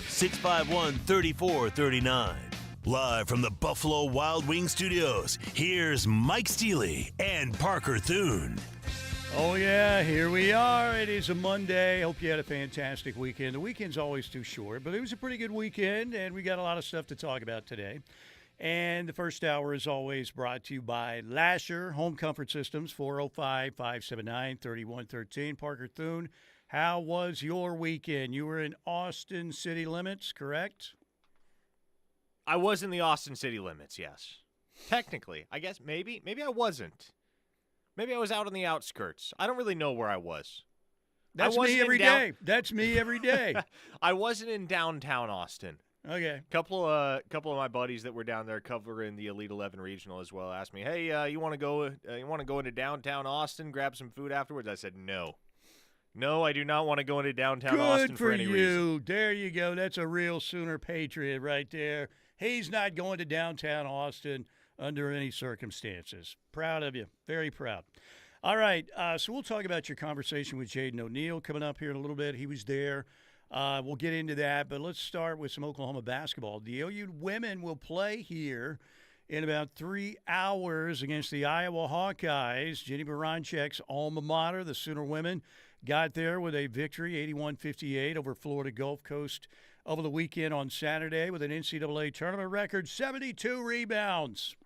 855-651-3439. Live from the Buffalo Wild Wing Studios, here's Mike Steely and Parker Thune. Oh, yeah, here we are. It is a Monday. Hope you had a fantastic weekend. The weekend's always too short, but it was a pretty good weekend, and we got a lot of stuff to talk about today. And the first hour is always brought to you by Lasher Home Comfort Systems, 405-579-3113. Parker Thune, how was your weekend? You were in Austin city limits, correct? I was in the Austin city limits, yes. Technically. I guess maybe I wasn't. Maybe I was out on the outskirts. I don't really know where I was. That's me every day. That's me every day. I wasn't in downtown Austin. Okay. Couple of my buddies that were down there covering the Elite 11 regional as well asked me, "Hey, you want to go into downtown Austin, grab some food afterwards?" I said, "No. No, I do not want to go into downtown Austin for any reason." Good for you. There you go. That's a real Sooner patriot right there. He's not going to downtown Austin under any circumstances. Proud of you. Very proud. All right, so we'll talk about your conversation with Jaden O'Neal coming up here in a little bit. He was there. We'll get into that, but let's start with some Oklahoma basketball. The OU women will play here in about 3 hours against the Iowa Hawkeyes. Jenny Baranchek's alma mater, the Sooner women, got there with a victory, 81-58 over Florida Gulf Coast over the weekend on Saturday with an NCAA tournament record, 72 rebounds.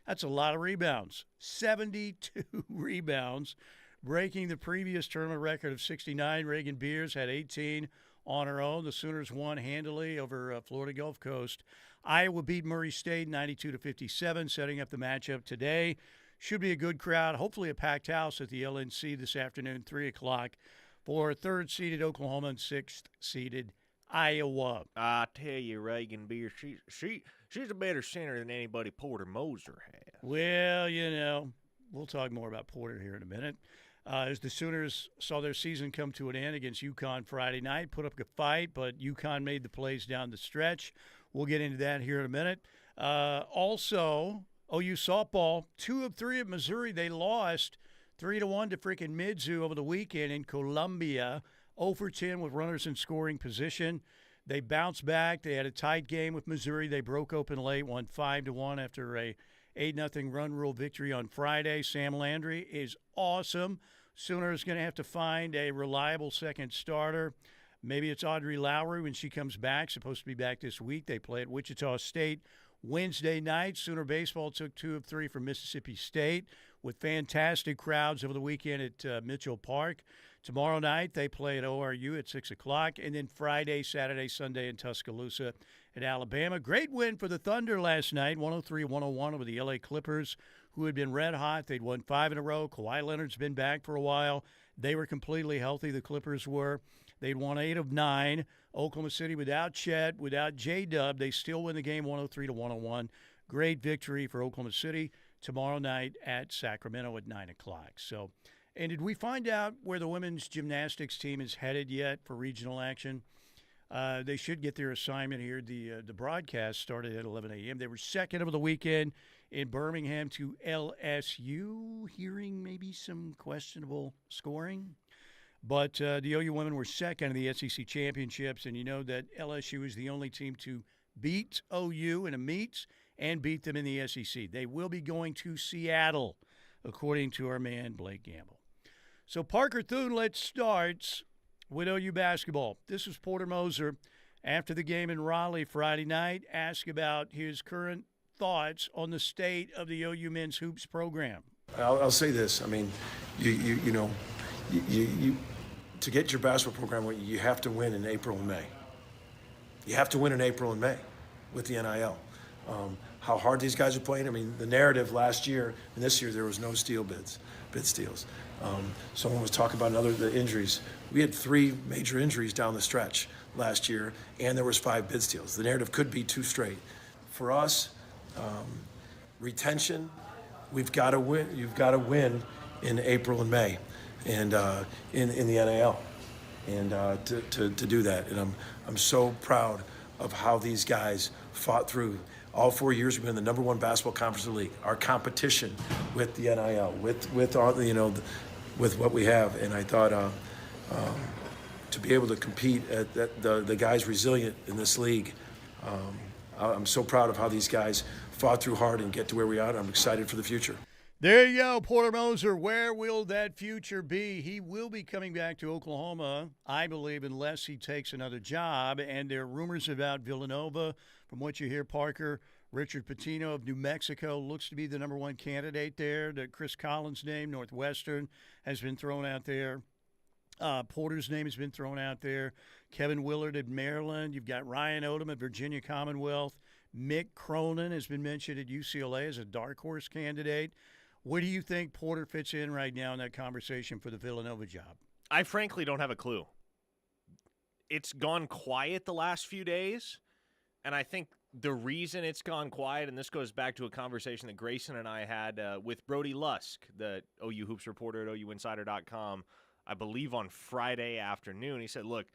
That's a lot of rebounds. 72 rebounds, breaking the previous tournament record of 69. Reagan Beers had 18 on her own. The Sooners won handily over Florida Gulf Coast. Iowa beat Murray State 92-57, setting up the matchup today. Should be a good crowd, hopefully a packed house at the LNC this afternoon, 3 o'clock, for third-seeded Oklahoma and sixth-seeded Iowa. I tell you, Reagan Beers, she's a better center than anybody Porter Moser has. Well, you know, we'll talk more about Porter here in a minute. As the Sooners saw their season come to an end against UConn Friday night, put up a fight, but UConn made the plays down the stretch. We'll get into that here in a minute. Also, OU softball, 2 of 3 at Missouri. They lost 3-1 to freaking Mizzou over the weekend in Columbia. 0 for 10 with runners in scoring position. They bounced back. They had a tight game with Missouri. They broke open late, won 5-1 after a 8-0 run rule victory on Friday. Sam Landry is awesome. Sooners going to have to find a reliable second starter. Maybe it's Audrey Lowry when she comes back. Supposed to be back this week. They play at Wichita State Wednesday night. Sooner baseball took 2 of 3 from Mississippi State with fantastic crowds over the weekend at Mitchell Park. Tomorrow night, they play at ORU at 6 o'clock, and then Friday, Saturday, Sunday in Tuscaloosa at Alabama. Great win for the Thunder last night, 103-101 over the L.A. Clippers, who had been red hot. They'd won 5 in a row. Kawhi Leonard's been back for a while. They were completely healthy, the Clippers were. They'd won 8 of 9. Oklahoma City without Chet, without J-Dub, they still win the game 103-101. Great victory for Oklahoma City tomorrow night at Sacramento at 9 o'clock. So, and did we find out where the women's gymnastics team is headed yet for regional action? They should get their assignment here. The broadcast started at 11 a.m. They were second over the weekend in Birmingham to LSU, hearing maybe some questionable scoring. But the OU women were second in the SEC championships, and you know that LSU is the only team to beat OU in a meet and beat them in the SEC. They will be going to Seattle, according to our man Blake Gamble. So, Parker Thune, let's start with OU basketball. This was Porter Moser after the game in Raleigh Friday night. Ask about his current thoughts on the state of the OU men's hoops program. I'll say this. I mean, you know, to get your basketball program, you have to win in April and May. You have to win in April and May with the NIL. How hard these guys are playing. I mean, the narrative last year and this year, there was no bid steals. Someone was talking about the injuries. We had 3 major injuries down the stretch last year, and there was 5 bid steals. The narrative could be 2 straight. For us, retention, we've got to win. You've got to win in April and May, and in the NIL, and to do that. And I'm so proud of how these guys fought through. All 4 years we've been the number 1 basketball conference in the league. Our competition with the NIL, with all, with what we have, and I thought to be able to compete at the guys resilient in this league. I'm so proud of how these guys fought through hard and get to where we are. I'm excited for the future. There you go, Porter Moser. Where will that future be? He will be coming back to Oklahoma, I believe, unless he takes another job. And there are rumors about Villanova. From what you hear, Parker, Richard Pitino of New Mexico looks to be the number one candidate there. The Chris Collins name, Northwestern, has been thrown out there. Porter's name has been thrown out there. Kevin Willard at Maryland. You've got Ryan Odom at Virginia Commonwealth. Mick Cronin has been mentioned at UCLA as a dark horse candidate. Where do you think Porter fits in right now in that conversation for the Villanova job? I frankly don't have a clue. It's gone quiet the last few days, and I think the reason it's gone quiet, and this goes back to a conversation that Grayson and I had with Brody Lusk, the OU Hoops reporter at OUinsider.com, I believe on Friday afternoon. He said, look,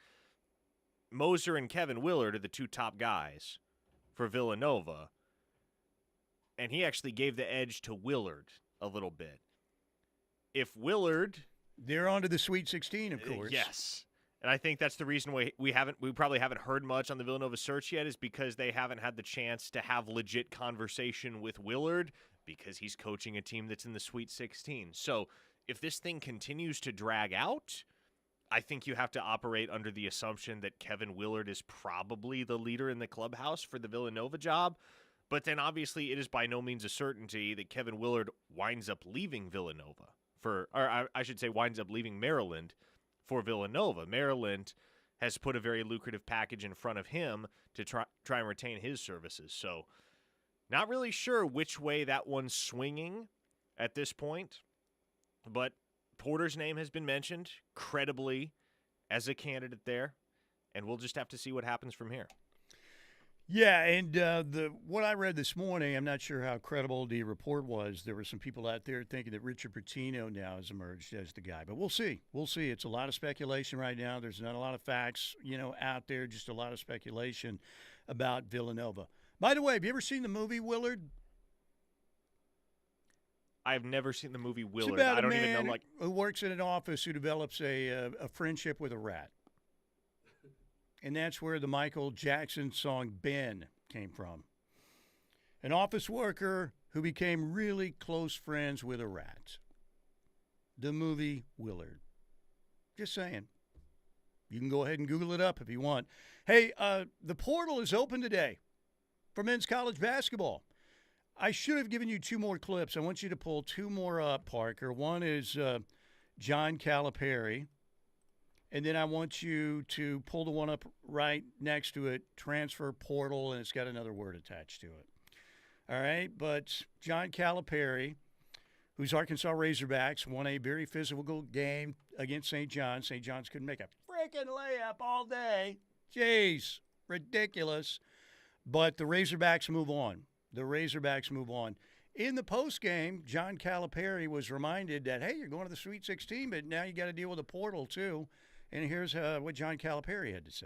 Moser and Kevin Willard are the two top guys for Villanova, and he actually gave the edge to Willard a little bit. If Willard, they're on to the Sweet 16, of course. Yes. And I think that's the reason why we probably haven't heard much on the Villanova search yet, is because they haven't had the chance to have legit conversation with Willard because he's coaching a team that's in the Sweet 16. So if this thing continues to drag out, I think you have to operate under the assumption that Kevin Willard is probably the leader in the clubhouse for the Villanova job. But then obviously it is by no means a certainty that Kevin Willard winds up leaving Villanova winds up leaving Maryland for Villanova. Maryland has put a very lucrative package in front of him to try and retain his services. So not really sure which way that one's swinging at this point. But Porter's name has been mentioned credibly as a candidate there, and we'll just have to see what happens from here. Yeah, and what I read this morning, I'm not sure how credible the report was. There were some people out there thinking that Richard Pitino now has emerged as the guy. But we'll see. We'll see. It's a lot of speculation right now. There's not a lot of facts, out there, just a lot of speculation about Villanova. By the way, have you ever seen the movie Willard? I've never seen the movie Willard. It's about I don't a man even know. who works in an office who develops a friendship with a rat. And that's where the Michael Jackson song Ben came from. An office worker who became really close friends with a rat. The movie Willard. Just saying. You can go ahead and Google it up if you want. Hey, the portal is open today for men's college basketball. I should have given you two more clips. I want you to pull two more up, Parker. One is John Calipari. And then I want you to pull the one up right next to it, transfer portal, and it's got another word attached to it. All right, but John Calipari, who's Arkansas Razorbacks, won a very physical game against St. John's. St. John's couldn't make a freaking layup all day. Jeez, ridiculous. But the Razorbacks move on. In the postgame, John Calipari was reminded that, hey, you're going to the Sweet 16, but now you got to deal with the portal too. And here's what John Calipari had to say.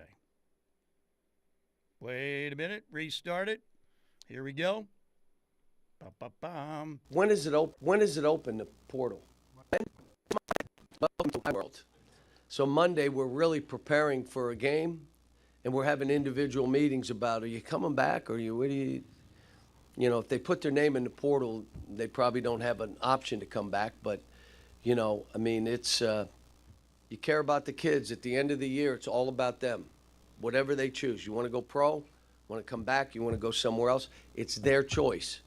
Wait a minute. Restart it. Here we go. Ba-ba-bum. When is it open, the portal? Welcome to my world. So Monday, we're really preparing for a game, and we're having individual meetings about, are you coming back? If they put their name in the portal, they probably don't have an option to come back. But, it's you care about the kids. At the end of the year, it's all about them. Whatever they choose. You want to go pro? Want to come back? You want to go somewhere else? It's their choice.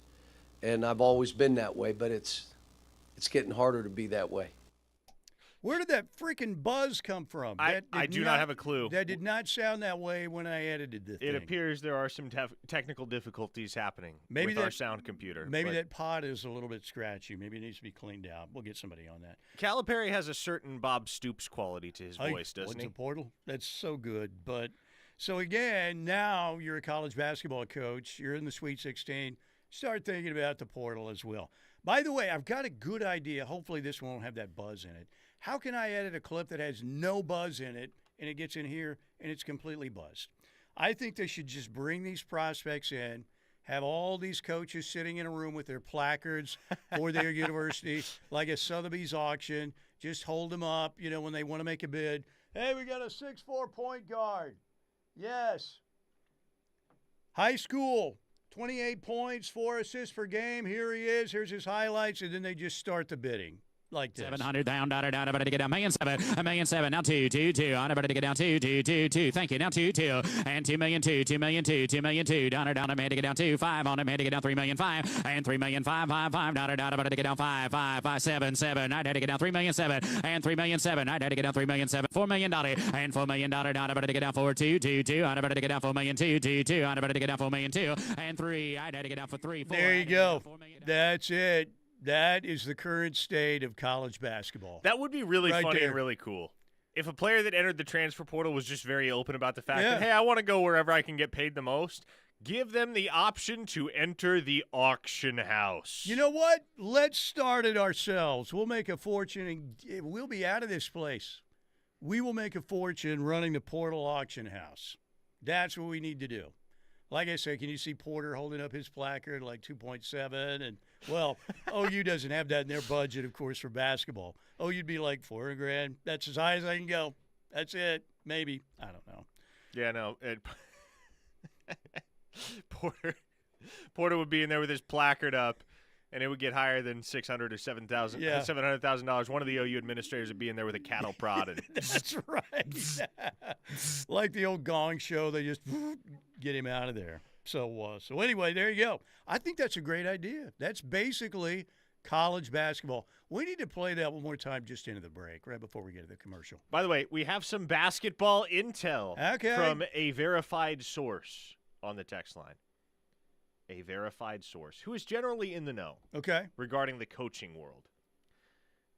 And I've always been that way, but it's getting harder to be that way. Where did that freaking buzz come from? I do not have a clue. That did not sound that way when I edited the thing. It appears there are some technical difficulties happening with our sound computer. Maybe that pod is a little bit scratchy. Maybe it needs to be cleaned out. We'll get somebody on that. Calipari has a certain Bob Stoops quality to his voice, doesn't he? What's a portal? That's so good. But so again, now you're a college basketball coach. You're in the Sweet 16. Start thinking about the portal as well. By the way, I've got a good idea. Hopefully this won't have that buzz in it. How can I edit a clip that has no buzz in it, and it gets in here, and it's completely buzzed? I think they should just bring these prospects in, have all these coaches sitting in a room with their placards for their university, like a Sotheby's auction, just hold them up, when they want to make a bid. Hey, we got a 6'4" point guard. Yes. High school, 28 points, 4 assists per game. Here he is. Here's his highlights, and then they just start the bidding. Like this. 700 down, about to get down, $1,700,000, now 2, I'm about to get down 2, thank you, now 2, and 2,000,002, 2,000,002, 2,000,002, down, I'm to get down 2, 5, on him, had to get down 3,000,005, and 3,000,005, 5, about to get down 5, 7, I had to get down 3,000,007, and 3,000,007, I had to get down 3,000,007, $4 million, and $4 million, down, about to get down 4, 2, I'm about to get down 4,000,002, I'm about to get down 4,000,002, and 3, I had to get down for 3, 4. There you go. That's it. That is the current state of college basketball. That would be really Right funny there. and really cool. If a player that entered the transfer portal was just very open about the fact that, hey, I want to go wherever I can get paid the most, give them the option to enter the auction house. You know what? Let's start it ourselves. We'll make a fortune, and we'll be out of this place. We will make a fortune running the portal auction house. That's what we need to do. Like I said, can you see Porter holding up his placard like 2.7? And, well, OU doesn't have that in their budget, of course, for basketball. OU'd be like $400,000. That's as high as I can go. That's it. Maybe. I don't know. Yeah, no. Porter would be in there with his placard up, and it would get higher than $600,000 or $700,000. One of the OU administrators would be in there with a cattle prod. And That's right. Like the old Gong Show, they just get him out of there. So anyway, there you go. I think that's a great idea. That's basically college basketball. We need to play that one more time just into the break, right before we get to the commercial. by the way, we have some basketball intel Okay. from a verified source on the text line. A verified source who is generally in the know Okay. regarding the coaching world.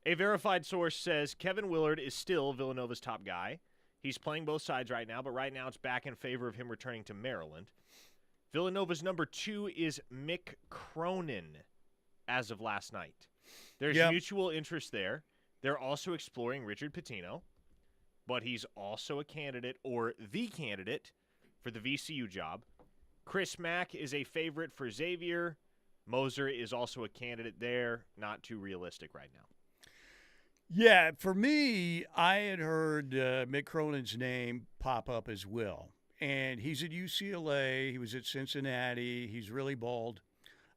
A verified source says Kevin Willard is still Villanova's top guy. He's playing both sides right now, but right now it's back in favor of him returning to Maryland. Villanova's number 2 is Mick Cronin as of last night. There's mutual interest there. They're also exploring Richard Pitino, but he's also a candidate or the candidate for the VCU job. Chris Mack is a favorite for Xavier. Moser is also a candidate there. Not too realistic right now. Yeah, for me, I had heard Mick Cronin's name pop up as well. And he's at UCLA. He was at Cincinnati. He's really bald.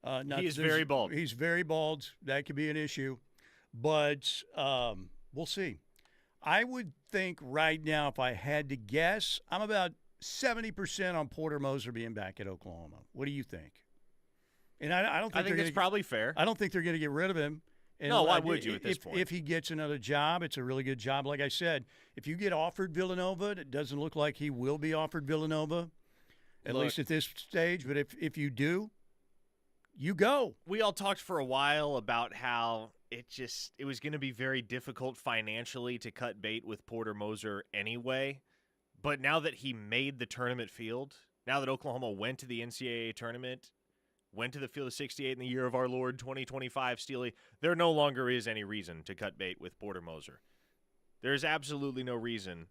He is very bald. He's very bald. That could be an issue. But we'll see. I would think right now, if I had to guess, I'm about 70% on Porter Moser being back at Oklahoma. What do you think? And I don't think that's probably fair. I don't think they're going to get rid of him. And No, why would you at this point? If he gets another job, it's a really good job. Like I said, if you get offered Villanova, it doesn't look like he will be offered Villanova, at least at this stage. But if you do, you go. We all talked for a while about how it was going to be very difficult financially to cut bait with Porter Moser anyway. But now that he made the tournament field, now that Oklahoma went to the NCAA tournament, went to the field of 68 in the year of our Lord 2025, Steely, there no longer is any reason to cut bait with Porter Moser. There's absolutely no reason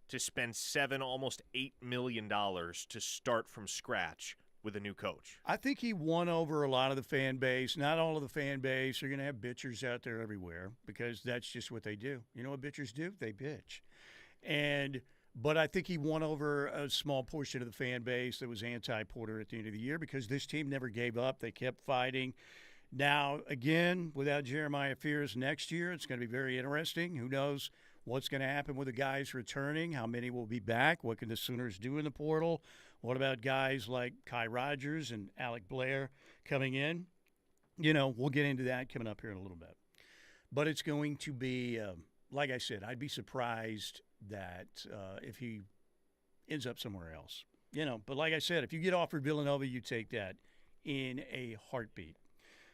to spend almost $8 million to start from scratch with a new coach. I think he won over a lot of the fan base. Not all of the fan base. You're going to have bitchers out there everywhere because that's just what they do. You know what bitchers do? They bitch. But I think he won over a small portion of the fan base that was anti-Porter at the end of the year because this team never gave up. They kept fighting. Now, again, without Jeremiah Fears next year, it's going to be very interesting. Who knows what's going to happen with the guys returning? How many will be back? What can the Sooners do in the portal? What about guys like Kai Rogers and Alec Blair coming in? You know, we'll get into that coming up here in a little bit. But it's going to be, like I said, I'd be surprised that if he ends up somewhere else. You know, but like I said, if you get offered Villanova, you take that in a heartbeat.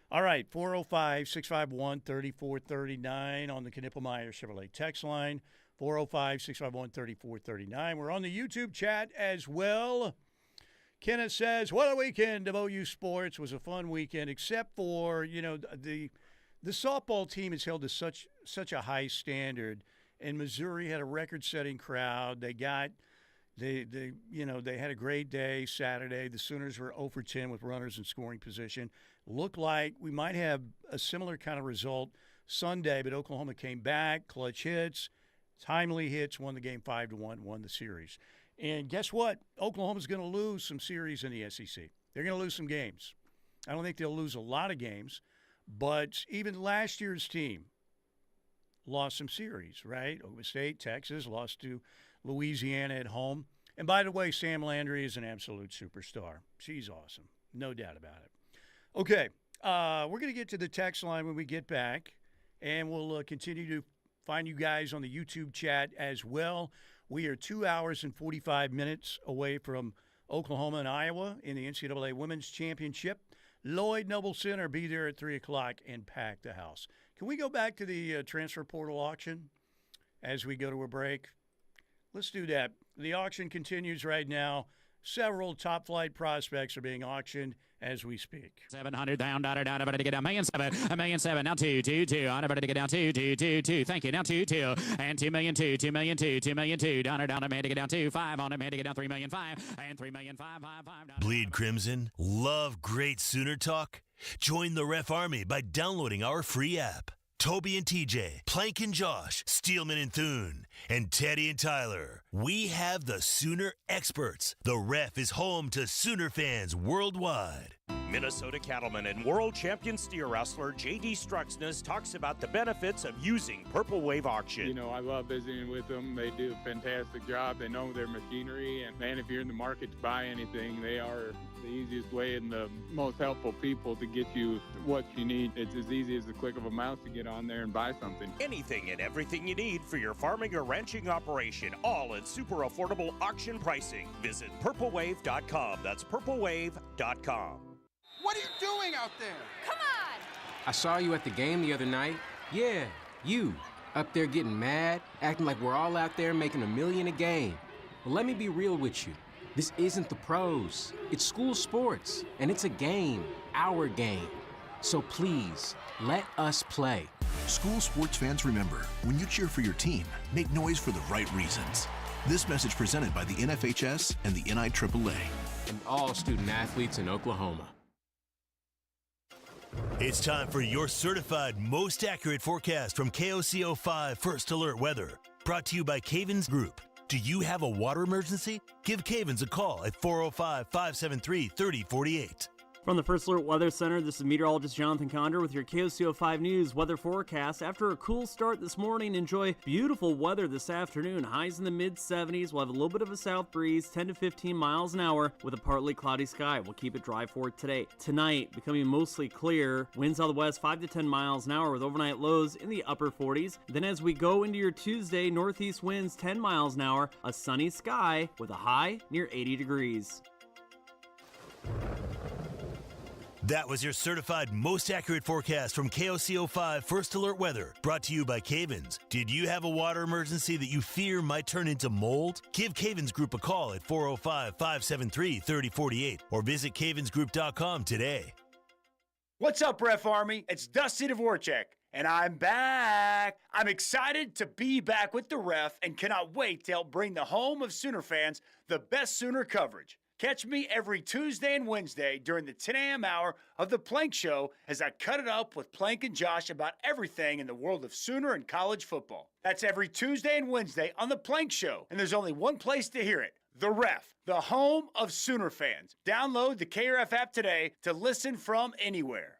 All right, 405-651-3439 on the Knippelmeyer Chevrolet text line, 405-651-3439. We're on the YouTube chat as well. Kenneth says, what a weekend of OU sports. Was a fun weekend, except for, you know, the softball team is held to such a high standard, and Missouri had a record-setting crowd. They had a great day Saturday. The Sooners were 0 for 10 with runners in scoring position. Looked like we might have a similar kind of result Sunday, but Oklahoma came back, clutch hits, Timely hits, won the game 5-1, won the series. And guess what? Oklahoma's going to lose some series in the SEC. They're going to lose some games. I don't think they'll lose a lot of games, but even last year's team lost some series, right? Oklahoma State, Texas, lost to Louisiana at home. And by the way, Sam Landry is an absolute superstar. She's awesome. No doubt about it. Okay, we're going to get to the text line when we get back, and we'll continue to find you guys on the YouTube chat as well. We are 2 hours and 45 minutes away from Oklahoma and Iowa in the NCAA Women's Championship. Lloyd Noble Center, be there at 3 o'clock and pack the house. Can we go back to the transfer portal auction as we go to a break? Let's do that. The auction continues right now. Several top-flight prospects are being auctioned as we speak. 700 down, about to get down, $1,700,000, now 2, on about to get down, 2, thank you, now 2, and 2,000,002, 2,000,002, 2,000,002, down, man to get down 2, 5 on it, man to get down 3,000,005, and 3,000,555. Bleed Crimson? Love great Sooner talk? Join the Ref Army by downloading our free app. Toby and TJ, Plank and Josh, Steelman and Thune, and Teddy and Tyler. We have the Sooner experts. The Ref is home to Sooner fans worldwide. Minnesota cattleman and world champion steer wrestler J.D. Struxness talks about the benefits of using Purple Wave Auction. You know, I love visiting with them. They do a fantastic job. They know their machinery. And, man, if you're in the market to buy anything, they are the easiest way and the most helpful people to get you what you need. It's as easy as the click of a mouse to get on there and buy something. Anything and everything you need for your farming or ranching operation, all at super affordable auction pricing. Visit purplewave.com. That's purplewave.com. What are you doing out there? Come on! I saw you at the game the other night. Yeah, you. Up there getting mad, acting like we're all out there making $1 million a game. Well, let me be real with you. This isn't the pros. It's school sports, and it's a game, our game. So please, let us play. School sports fans, remember, when you cheer for your team, make noise for the right reasons. This message presented by the NFHS and the NIAAA. And all student athletes in Oklahoma. It's time for your certified most accurate forecast from KOCO5 First Alert Weather. Brought to you by Cavens Group. Do you have a water emergency? Give Cavens a call at 405-573-3048. From the First Alert Weather Center, this is meteorologist Jonathan Condor with your KOCO5 News weather forecast. After a cool start this morning, enjoy beautiful weather this afternoon. Highs in the mid-70s. We'll have a little bit of a south breeze, 10 to 15 miles an hour with a partly cloudy sky. We'll keep it dry for today. Tonight, becoming mostly clear. Winds out of the west, 5 to 10 miles an hour with overnight lows in the upper 40s. Then as we go into your Tuesday, northeast winds 10 miles an hour, a sunny sky with a high near 80 degrees. That was your certified most accurate forecast from KOCO5 First Alert Weather, brought to you by Cavens. Did you have a water emergency that you fear might turn into mold? Give Cavens Group a call at 405-573-3048 or visit cavensgroup.com today. What's up, Ref Army? It's Dusty Dvorak, and I'm back. I'm excited to be back with the Ref and cannot wait to help bring the home of Sooner fans the best Sooner coverage. Catch me every Tuesday and Wednesday during the 10 a.m. hour of The Plank Show as I cut it up with Plank and Josh about everything in the world of Sooner and college football. That's every Tuesday and Wednesday on The Plank Show, and there's only one place to hear it, The Ref, the home of Sooner fans. Download the KRF app today to listen from anywhere.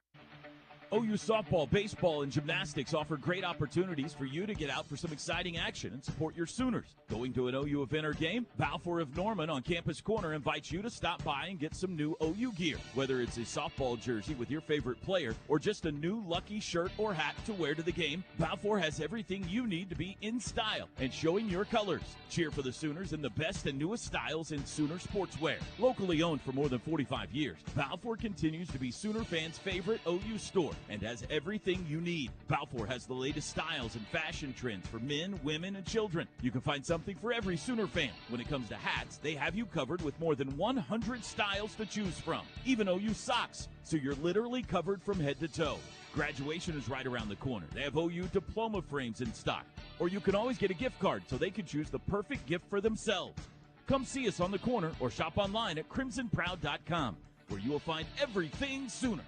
OU softball, baseball, and gymnastics offer great opportunities for you to get out for some exciting action and support your Sooners. Going to an OU event or game? Balfour of Norman on Campus Corner invites you to stop by and get some new OU gear. Whether it's a softball jersey with your favorite player or just a new lucky shirt or hat to wear to the game, Balfour has everything you need to be in style and showing your colors. Cheer for the Sooners in the best and newest styles in Sooner sportswear. Locally owned for more than 45 years, Balfour continues to be Sooner fans' favorite OU store and has everything you need. Balfour has the latest styles and fashion trends for men, women, and children. You can find something for every Sooner fan. When it comes to hats, they have you covered with more than 100 styles to choose from. Even OU socks, so you're literally covered from head to toe. Graduation is right around the corner. They have OU diploma frames in stock. Or you can always get a gift card so they can choose the perfect gift for themselves. Come see us on the corner or shop online at crimsonproud.com, where you will find everything Sooner.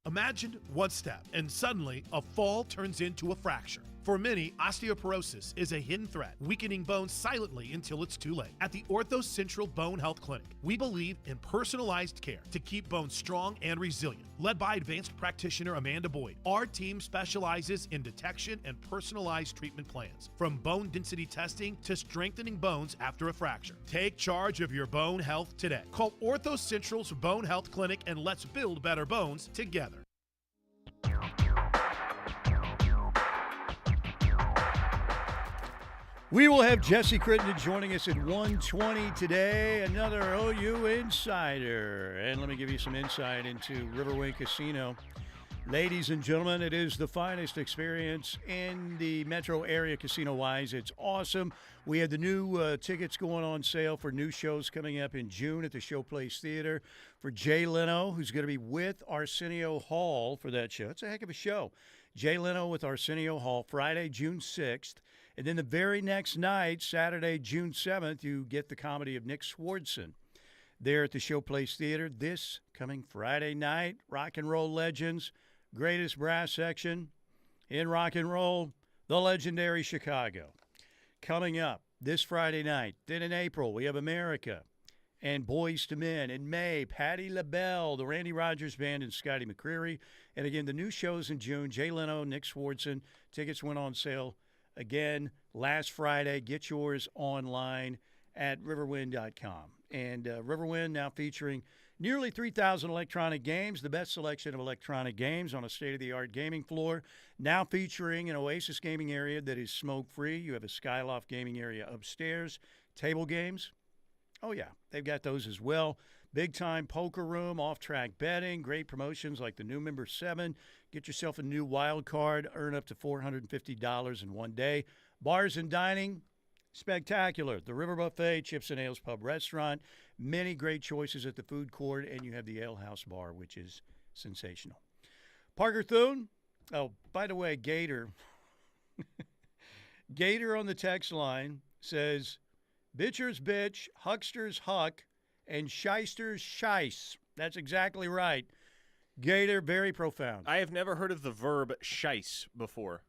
Imagine one step, and suddenly a fall turns into a fracture. For many, osteoporosis is a hidden threat, weakening bones silently until it's too late. At the Ortho Central Bone Health Clinic, we believe in personalized care to keep bones strong and resilient. Led by advanced practitioner Amanda Boyd, our team specializes in detection and personalized treatment plans, from bone density testing to strengthening bones after a fracture. Take charge of your bone health today. Call Ortho Central's Bone Health Clinic and let's build better bones together. We will have Jesse Crittenden joining us at 1:20 today, another OU Insider. And let me give you some insight into Riverwind Casino. Ladies and gentlemen, it is the finest experience in the metro area casino-wise. It's awesome. We have the new tickets going on sale for new shows coming up in June at the Showplace Theater for Jay Leno, who's going to be with Arsenio Hall for that show. It's a heck of a show. Jay Leno with Arsenio Hall, Friday, June 6th. And then the very next night, Saturday, June 7th, you get the comedy of Nick Swardson there at the Showplace Theater. This coming Friday night, rock and roll legends, greatest brass section in rock and roll, the legendary Chicago. Coming up this Friday night. Then in April, we have America and Boys to Men. In May, Patti LaBelle, the Randy Rogers Band, and Scotty McCreery. And again, the new shows in June, Jay Leno, Nick Swardson. Tickets went on sale again last Friday. Get yours online at riverwind.com. And Riverwind now featuring nearly 3,000 electronic games, the best selection of electronic games on a state-of-the-art gaming floor. Now featuring an Oasis gaming area that is smoke-free. You have a Skyloft gaming area upstairs. Table games. Oh, yeah, they've got those as well. Big-time poker room, off-track betting, great promotions like the new Member 7. Get yourself a new wild card, earn up to $450 in one day. Bars and dining, spectacular. The River Buffet, Chips and Ales Pub Restaurant, many great choices at the food court, and you have the Ale House Bar, which is sensational. Parker Thune, oh, by the way, Gator. Gator on the text line says, bitchers bitch, hucksters huck, and shysters shice. That's exactly right. Gator, very profound. I have never heard of the verb shice before.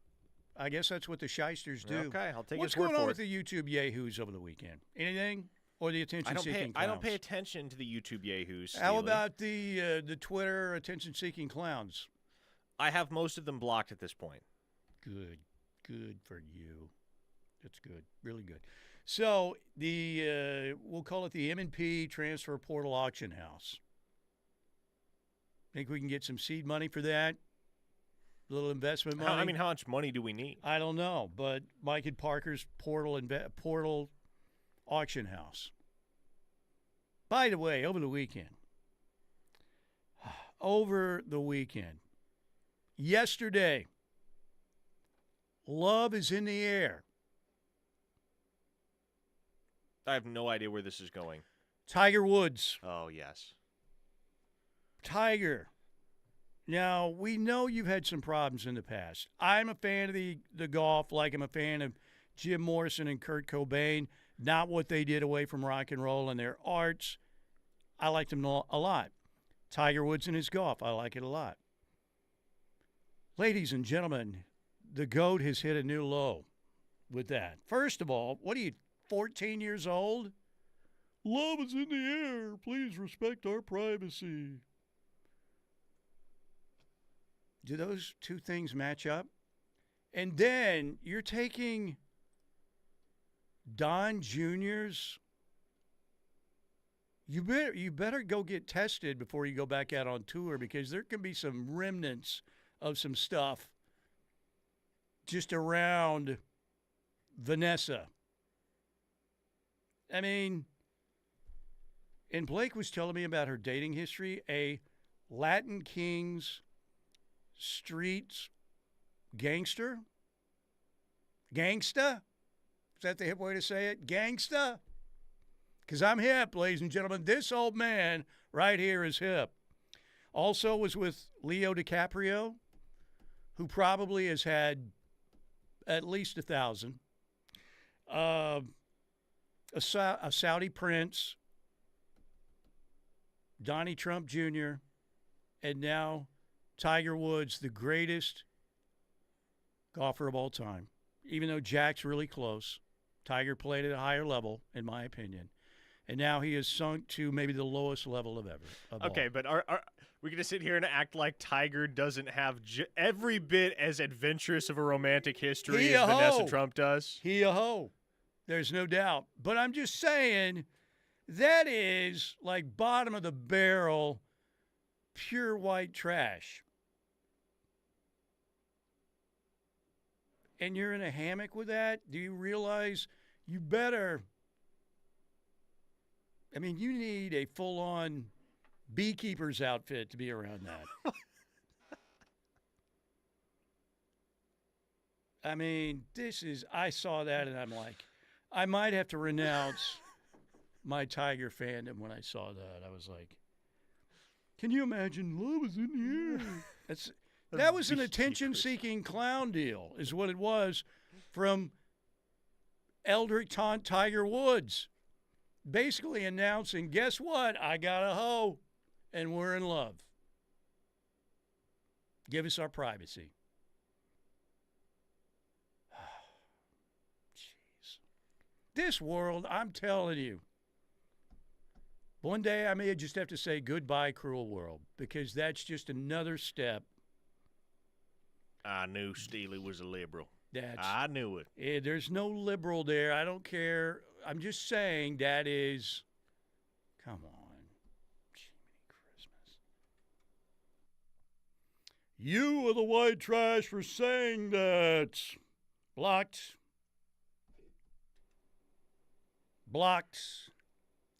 I guess that's what the shysters do. Okay, I'll take What's his word going on for with it. the YouTube yahoos over the weekend? Anything? Or the attention-seeking clowns? I don't pay attention to the YouTube yahoos. How Steely. about the Twitter attention-seeking clowns? I have most of them blocked at this point. Good. Good for you. That's good. Really good. So we'll call it the M&P Transfer Portal Auction House. Think we can get some seed money for that? A little investment money? How much money do we need? I don't know, but Mike and Parker's Portal Auction House. By the way, over the weekend, yesterday, love is in the air. I have no idea where this is going. Tiger Woods. Oh, yes. Tiger. Now, we know you've had some problems in the past. I'm a fan of the golf, like I'm a fan of Jim Morrison and Kurt Cobain. Not what they did away from rock and roll and their arts. I liked them a lot. Tiger Woods and his golf, I like it a lot. Ladies and gentlemen, the GOAT has hit a new low with that. First of all, what are you, 14 years old? Love is in the air. Please respect our privacy. Do those two things match up? And then you're taking Don Jr.'s. You better go get tested before you go back out on tour, because there can be some remnants of some stuff just around Vanessa. I mean, and Blake was telling me about her dating history, a Latin Kings street gangsta? Is that the hip way to say it? Gangsta? Because I'm hip, ladies and gentlemen. This old man right here is hip. Also was with Leo DiCaprio, who probably has had at least 1,000. A Saudi prince, Donnie Trump Jr., and now Tiger Woods, the greatest golfer of all time. Even though Jack's really close, Tiger played at a higher level, in my opinion. And now he has sunk to maybe the lowest level of ever. Okay, but are we going to sit here and act like Tiger doesn't have every bit as adventurous of a romantic history as Vanessa Trump does? He-a-ho. There's no doubt. But I'm just saying that is like bottom of the barrel, pure white trash. And you're in a hammock with that? Do you realize you better... I mean, you need a full-on beekeeper's outfit to be around that. I mean, I saw that and I'm like, I might have to renounce my Tiger fandom when I saw that. I was like, can you imagine love is in the air? That was an attention-seeking clown deal is what it was from Eldrick Tiger Woods. Basically announcing, guess what? I got a hoe, and we're in love. Give us our privacy. Jeez. This world, I'm telling you. One day I may just have to say goodbye, cruel world, because that's just another step. I knew Steely was a liberal. I knew it. There's no liberal there. I don't care. I'm just saying that is, come on, Jiminy Christmas. You are the white trash for saying that. Blocked.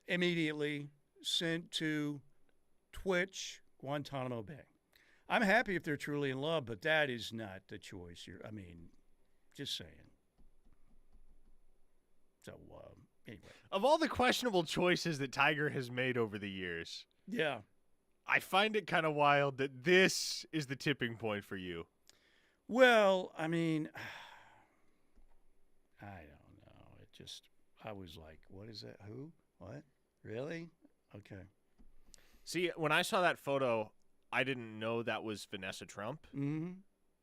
Immediately sent to Twitch, Guantanamo Bay. I'm happy if they're truly in love, but that is not the choice here. I mean, just saying. So, anyway. Of all the questionable choices that Tiger has made over the years, yeah, I find it kind of wild that this is the tipping point for you. Well, I mean, I don't know. I was like, what is that? Who? What? Really? Okay. See, when I saw that photo, I didn't know that was Vanessa Trump. Mm-hmm.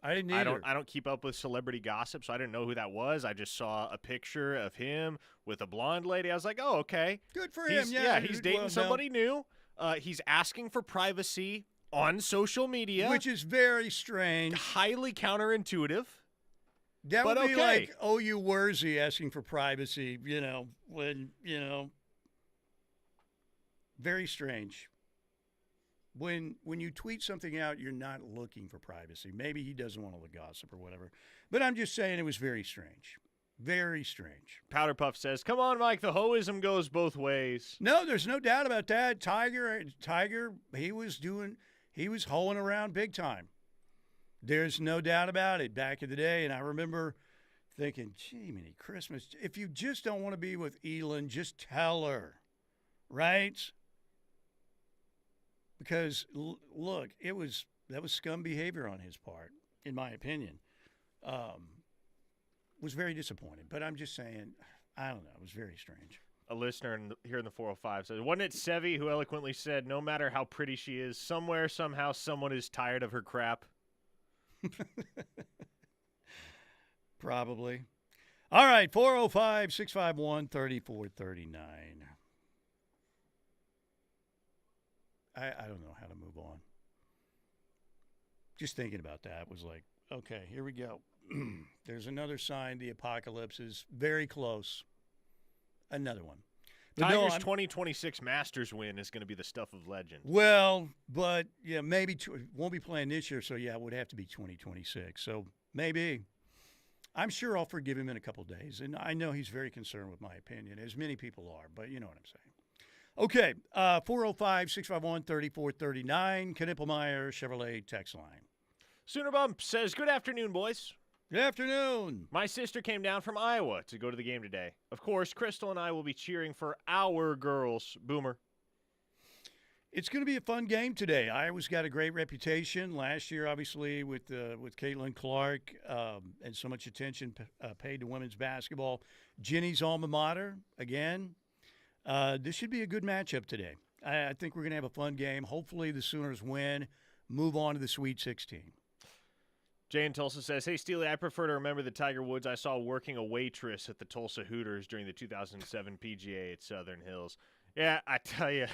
I didn't either. I don't keep up with celebrity gossip, so I didn't know who that was. I just saw a picture of him with a blonde lady. I was like, oh, okay. Good for him. Yeah, he's dating somebody new. He's asking for privacy on social media. Which is very strange. Highly counterintuitive. That would be like O.U. Wursey asking for privacy, very strange. When you tweet something out, you're not looking for privacy. Maybe he doesn't want all the gossip or whatever. But I'm just saying it was very strange. Very strange. Powder Puff says, come on, Mike, the hoism goes both ways. No, there's no doubt about that. Tiger, he was hoeing around big time. There's no doubt about it back in the day. And I remember thinking, gee, many Christmas, if you just don't want to be with Elin, just tell her, right? Because, look, that was scum behavior on his part, in my opinion. Was very disappointing. But I'm just saying, I don't know. It was very strange. A listener here in the 405 says, wasn't it Sevi who eloquently said, no matter how pretty she is, somewhere, somehow, someone is tired of her crap? Probably. All right, 405-651-3439. I don't know how to move on. Just thinking about that was like, okay, here we go. There's another sign the apocalypse is very close. Another one. But Tiger's 2026 Masters win is going to be the stuff of legend. Well, but, yeah, maybe won't be playing this year, so, yeah, it would have to be 2026. So maybe. I'm sure I'll forgive him in a couple days. And I know he's very concerned with my opinion, as many people are, but you know what I'm saying. Okay, 405-651-3439, Knippelmeyer Chevrolet text line. Sooner Bump says, good afternoon, boys. Good afternoon. My sister came down from Iowa to go to the game today. Of course, Crystal and I will be cheering for our girls. Boomer. It's going to be a fun game today. Iowa's got a great reputation last year, obviously, with Caitlin Clark and so much attention paid to women's basketball. Jenny's alma mater, again. This should be a good matchup today. I think we're going to have a fun game. Hopefully the Sooners win, move on to the Sweet 16. Jay in Tulsa says, hey, Steely, I prefer to remember the Tiger Woods I saw working a waitress at the Tulsa Hooters during the 2007 PGA at Southern Hills. Yeah, I tell you,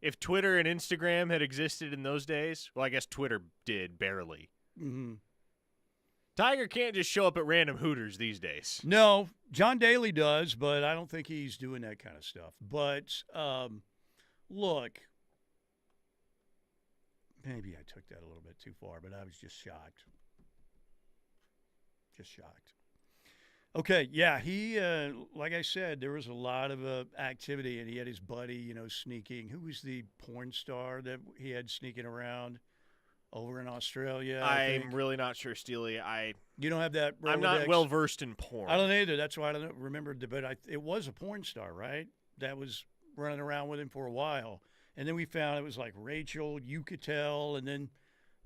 if Twitter and Instagram had existed in those days, well, I guess Twitter did, barely. Mm-hmm. Tiger can't just show up at random Hooters these days. No, John Daly does, but I don't think he's doing that kind of stuff. But, look, maybe I took that a little bit too far, but I was just shocked. Just shocked. Okay, yeah, he, like I said, there was a lot of activity, and he had his buddy, sneaking. Who was the porn star that he had sneaking around over in Australia? I'm really not sure, Steely. You don't have that Rolodex? I'm not well-versed in porn. I don't either. That's why I don't remember. But it was a porn star, right? That was running around with him for a while. And then we found it was like Rachel Yucatel, and then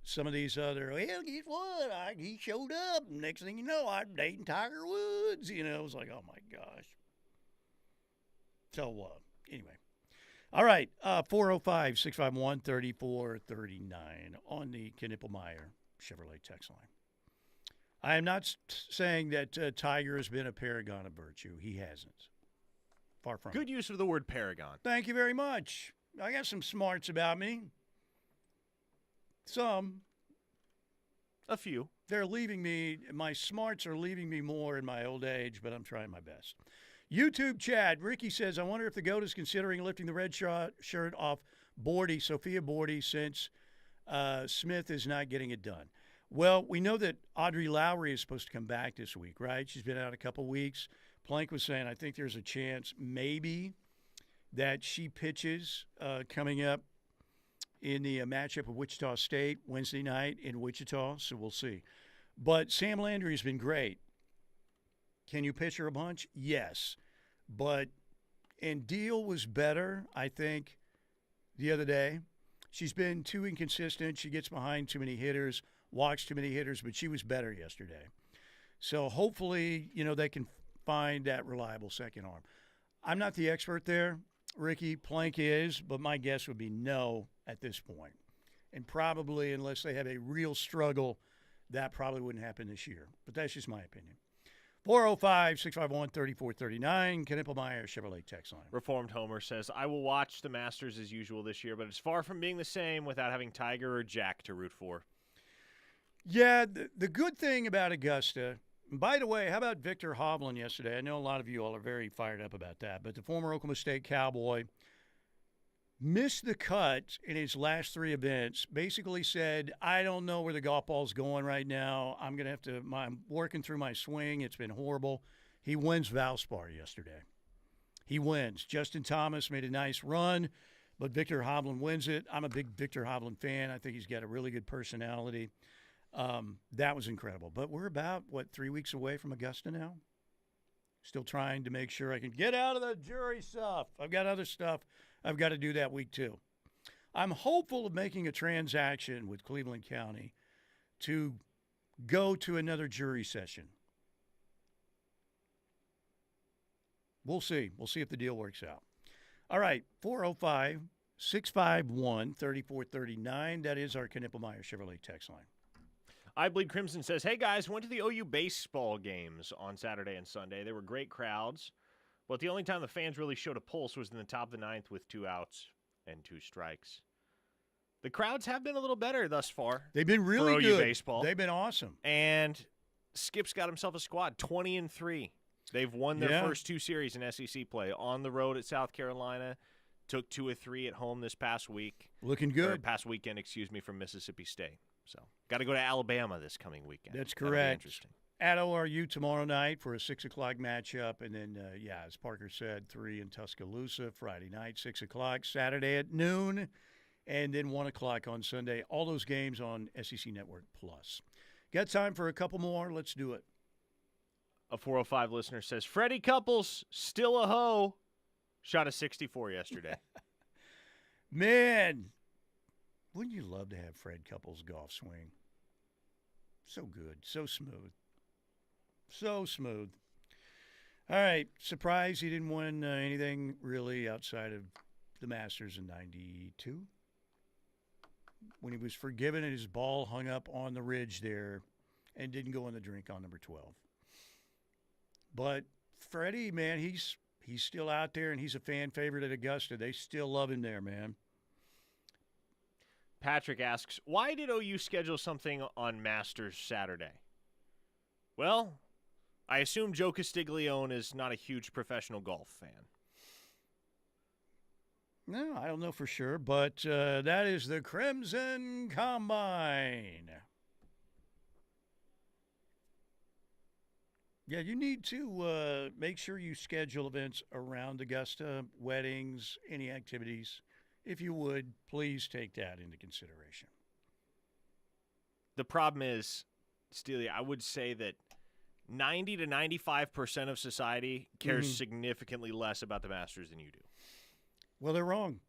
some of these other, well, guess what? He showed up. And next thing you know, I'm dating Tiger Woods. It was like, oh, my gosh. So, anyway. All right, 405-651-3439 on the Knippelmeyer Chevrolet text line. I am not saying that Tiger has been a paragon of virtue. He hasn't. Far from it. Good use of the word paragon. Thank you very much. I got some smarts about me. Some. A few. They're leaving me, my smarts are leaving me more in my old age, but I'm trying my best. YouTube chat, Ricky says, I wonder if the GOAT is considering lifting the red shirt off Sophia Bordy, since Smith is not getting it done. Well, we know that Audrey Lowry is supposed to come back this week, right? She's been out a couple weeks. Plank was saying, I think there's a chance maybe that she pitches coming up in the matchup of Wichita State Wednesday night in Wichita, so we'll see. But Sam Landry has been great. Can you pitch her a bunch? Yes. And Deal was better, I think, the other day. She's been too inconsistent. She gets behind too many hitters, walks too many hitters, but she was better yesterday. So hopefully, they can find that reliable second arm. I'm not the expert there. Ricky, Plank is, but my guess would be no at this point. And probably, unless they have a real struggle, that probably wouldn't happen this year. But that's just my opinion. 405-651-3439, Knippelmeyer Chevrolet text line. Reformed Homer says, I will watch the Masters as usual this year, but it's far from being the same without having Tiger or Jack to root for. Yeah, the good thing about Augusta, and by the way, how about Victor Hovland yesterday? I know a lot of you all are very fired up about that, but the former Oklahoma State Cowboy missed the cut in his last three events, basically said, I don't know where the golf ball's going right now. I'm working through my swing. It's been horrible. He wins Valspar yesterday. He wins. Justin Thomas made a nice run, but Victor Hovland wins it. I'm a big Victor Hovland fan. I think he's got a really good personality. That was incredible. But we're about, 3 weeks away from Augusta now? Still trying to make sure I can get out of the jury stuff. I've got other stuff I've got to do that week too. I'm hopeful of making a transaction with Cleveland County to go to another jury session. We'll see. We'll see if the deal works out. All right, 405-651-3439. That is our Knippelmeyer Chevrolet text line. I Bleed Crimson says, hey guys, went to the OU baseball games on Saturday and Sunday. They were great crowds. But the only time the fans really showed a pulse was in the top of the ninth with 2 outs and 2 strikes. The crowds have been a little better thus far. They've been really for good. OU baseball. They've been awesome. And Skip's got himself a squad, 20-3. They've won their first 2 series in SEC play. On the road at South Carolina, took 2 of 3 at home this past week. Looking good. Or past weekend, from Mississippi State. So, got to go to Alabama this coming weekend. That's correct. That'll be interesting. At ORU tomorrow night for a 6 o'clock matchup. And then, as Parker said, 3 in Tuscaloosa Friday night, 6 o'clock. Saturday at noon. And then 1 o'clock on Sunday. All those games on SEC Network Plus. Got time for a couple more? Let's do it. A 405 listener says, Freddie Couples, still a hoe. Shot a 64 yesterday. Man, wouldn't you love to have Fred Couples' golf swing? So good. So smooth. So smooth. All right. Surprised he didn't win anything really outside of the Masters in 92. when he was forgiven and his ball hung up on the ridge there and didn't go in the drink on number 12. But Freddie, man, he's still out there, and he's a fan favorite at Augusta. They still love him there, man. Patrick asks, why did OU schedule something on Masters Saturday? Well, I assume Joe Castiglione is not a huge professional golf fan. No, I don't know for sure, but that is the Crimson Combine. Yeah, you need to make sure you schedule events around Augusta, weddings, any activities. If you would, please take that into consideration. The problem is, Steely, I would say that 90 to 95% of society cares significantly less about the Masters than you do. Well, they're wrong.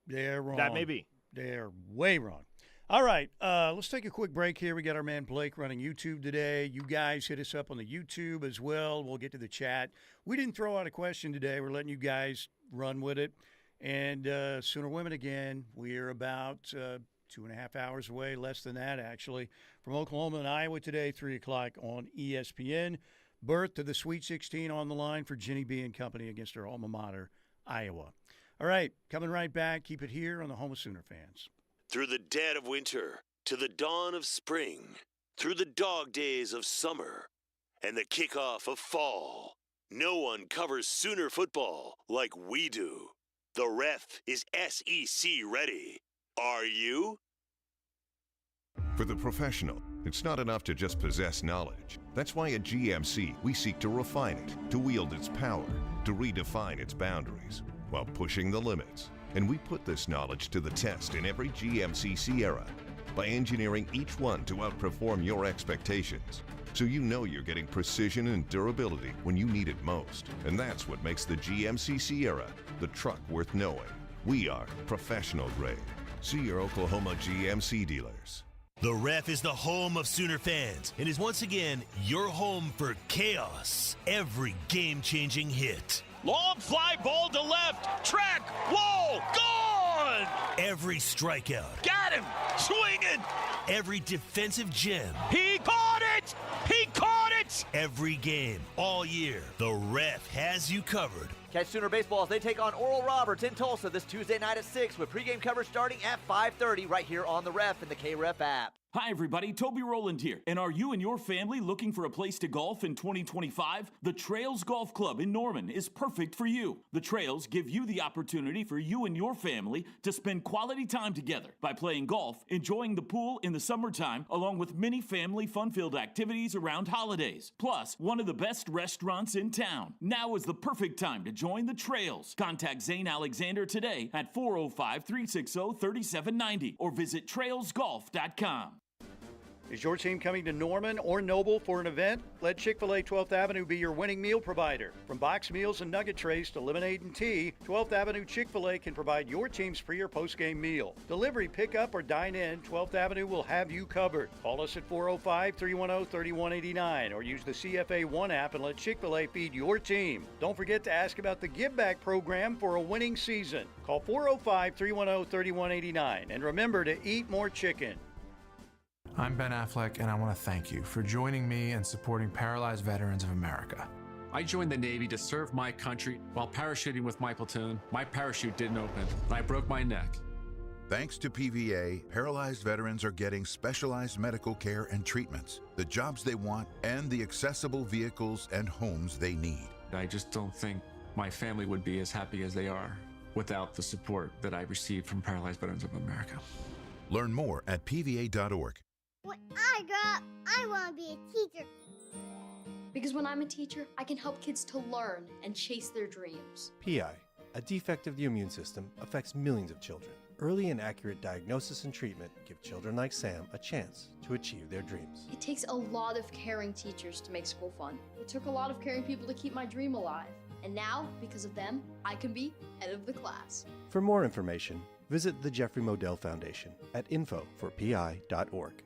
They're wrong. That may be. They're way wrong. All right, let's take a quick break here. We got our man Blake running YouTube today. You guys hit us up on the YouTube as well. We'll get to the chat. We didn't throw out a question today. We're letting you guys run with it. And Sooner Women again, we are about 2.5 hours away, less than that actually, from Oklahoma and Iowa today, 3 o'clock on ESPN. Berth to the Sweet 16 on the line for Jenny B. and company against her alma mater, Iowa. All right, coming right back. Keep it here on the home of Sooner fans. Through the dead of winter, to the dawn of spring, through the dog days of summer, and the kickoff of fall, no one covers Sooner football like we do. The Ref is SEC ready. Are you? For the professional, it's not enough to just possess knowledge. That's why at GMC, we seek to refine it, to wield its power, to redefine its boundaries, while pushing the limits. And we put this knowledge to the test in every GMC Sierra by engineering each one to outperform your expectations. So you know you're getting precision and durability when you need it most. And that's what makes the GMC Sierra the truck worth knowing. We are professional grade. See your Oklahoma GMC dealers. The Ref is the home of Sooner fans and is once again your home for chaos. Every game-changing hit. Long fly ball to left. Track. Whoa. Gone. Every strikeout. Got him. Swinging. Every defensive gem. He caught it. He caught it. Every game. All year. The Ref has you covered. Catch Sooner Baseball as they take on Oral Roberts in Tulsa this Tuesday night at 6 with pregame coverage starting at 5:30 right here on the Ref and the K-Ref app. Hi everybody, Toby Rowland here. And are you and your family looking for a place to golf in 2025? The Trails Golf Club in Norman is perfect for you. The Trails give you the opportunity for you and your family to spend quality time together by playing golf, enjoying the pool in the summertime, along with many family fun-filled activities around holidays. Plus, one of the best restaurants in town. Now is the perfect time to join the Trails. Contact Zane Alexander today at 405-360-3790 or visit trailsgolf.com. Is your team coming to Norman or Noble for an event? Let Chick-fil-A 12th Avenue be your winning meal provider. From box meals and nugget trays to lemonade and tea, 12th Avenue Chick-fil-A can provide your team's pre- or post-game meal. Delivery, pickup, or dine in, 12th Avenue will have you covered. Call us at 405-310-3189 or use the CFA One app and let Chick-fil-A feed your team. Don't forget to ask about the Give Back program for a winning season. Call 405-310-3189 and remember to eat more chicken. I'm Ben Affleck, and I want to thank you for joining me and supporting Paralyzed Veterans of America. I joined the Navy to serve my country. While parachuting with my platoon, my parachute didn't open, and I broke my neck. Thanks to PVA, paralyzed veterans are getting specialized medical care and treatments, the jobs they want, and the accessible vehicles and homes they need. I just don't think my family would be as happy as they are without the support that I received from Paralyzed Veterans of America. Learn more at PVA.org. When I grow up, I want to be a teacher. Because when I'm a teacher, I can help kids to learn and chase their dreams. PI, a defect of the immune system, affects millions of children. Early and accurate diagnosis and treatment give children like Sam a chance to achieve their dreams. It takes a lot of caring teachers to make school fun. It took a lot of caring people to keep my dream alive. And now, because of them, I can be head of the class. For more information, visit the Jeffrey Modell Foundation at info4pi.org.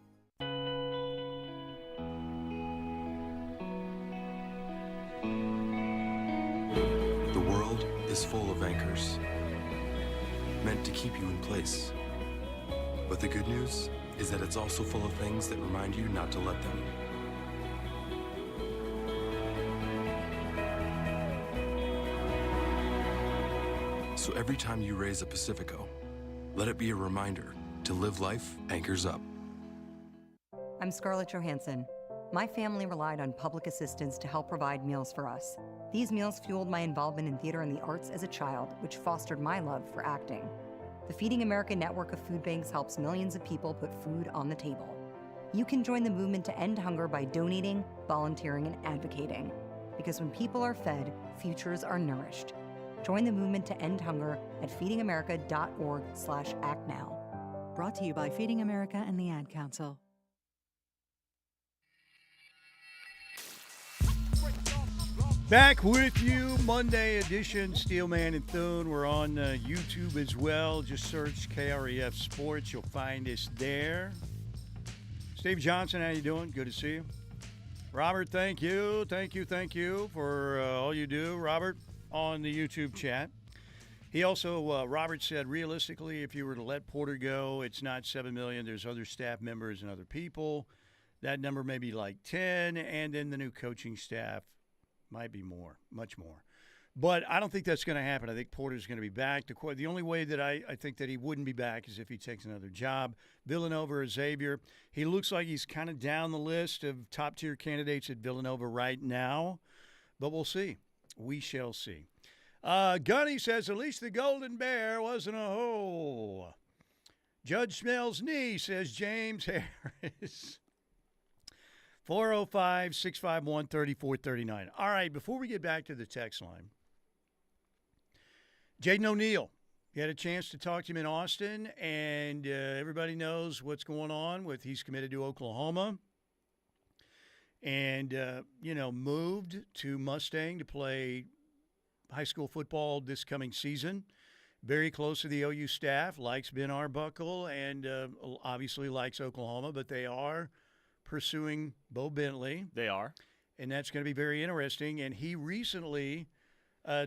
The world is full of anchors, meant to keep you in place. But the good news is that it's also full of things that remind you not to let them. So every time you raise a Pacifico, let it be a reminder to live life anchors up. I'm Scarlett Johansson. My family relied on public assistance to help provide meals for us. These meals fueled my involvement in theater and the arts as a child, which fostered my love for acting. The Feeding America network of food banks helps millions of people put food on the table. You can join the movement to end hunger by donating, volunteering, and advocating. Because when people are fed, futures are nourished. Join the movement to end hunger at feedingamerica.org/actnow. Brought to you by Feeding America and the Ad Council. Back with you, Monday edition, Steelman and Thune. We're on YouTube as well. Just search KREF Sports. You'll find us there. Steve Johnson, how you doing? Good to see you. Robert, thank you for all you do, Robert, on the YouTube chat. He also, Robert said, realistically, if you were to let Porter go, it's not $7 million. There's other staff members and other people. That number may be like 10, and then the new coaching staff might be more, much more. But I don't think that's going to happen. I think Porter's going to be back. The only way that I think that he wouldn't be back is if he takes another job. Villanova or Xavier, he looks like he's kind of down the list of top-tier candidates at Villanova right now. But we'll see. We shall see. Gunny says, at least the Golden Bear wasn't a hole. Judge Snell's knee, says James Harris. 405-651-3439. All right, before we get back to the text line, Jaden O'Neal, you had a chance to talk to him in Austin, and everybody knows what's going on with he's committed to Oklahoma and, moved to Mustang to play high school football this coming season. Very close to the OU staff, likes Ben Arbuckle, and obviously likes Oklahoma, but they are pursuing Bo Bentley. They are. And that's going to be very interesting. And he recently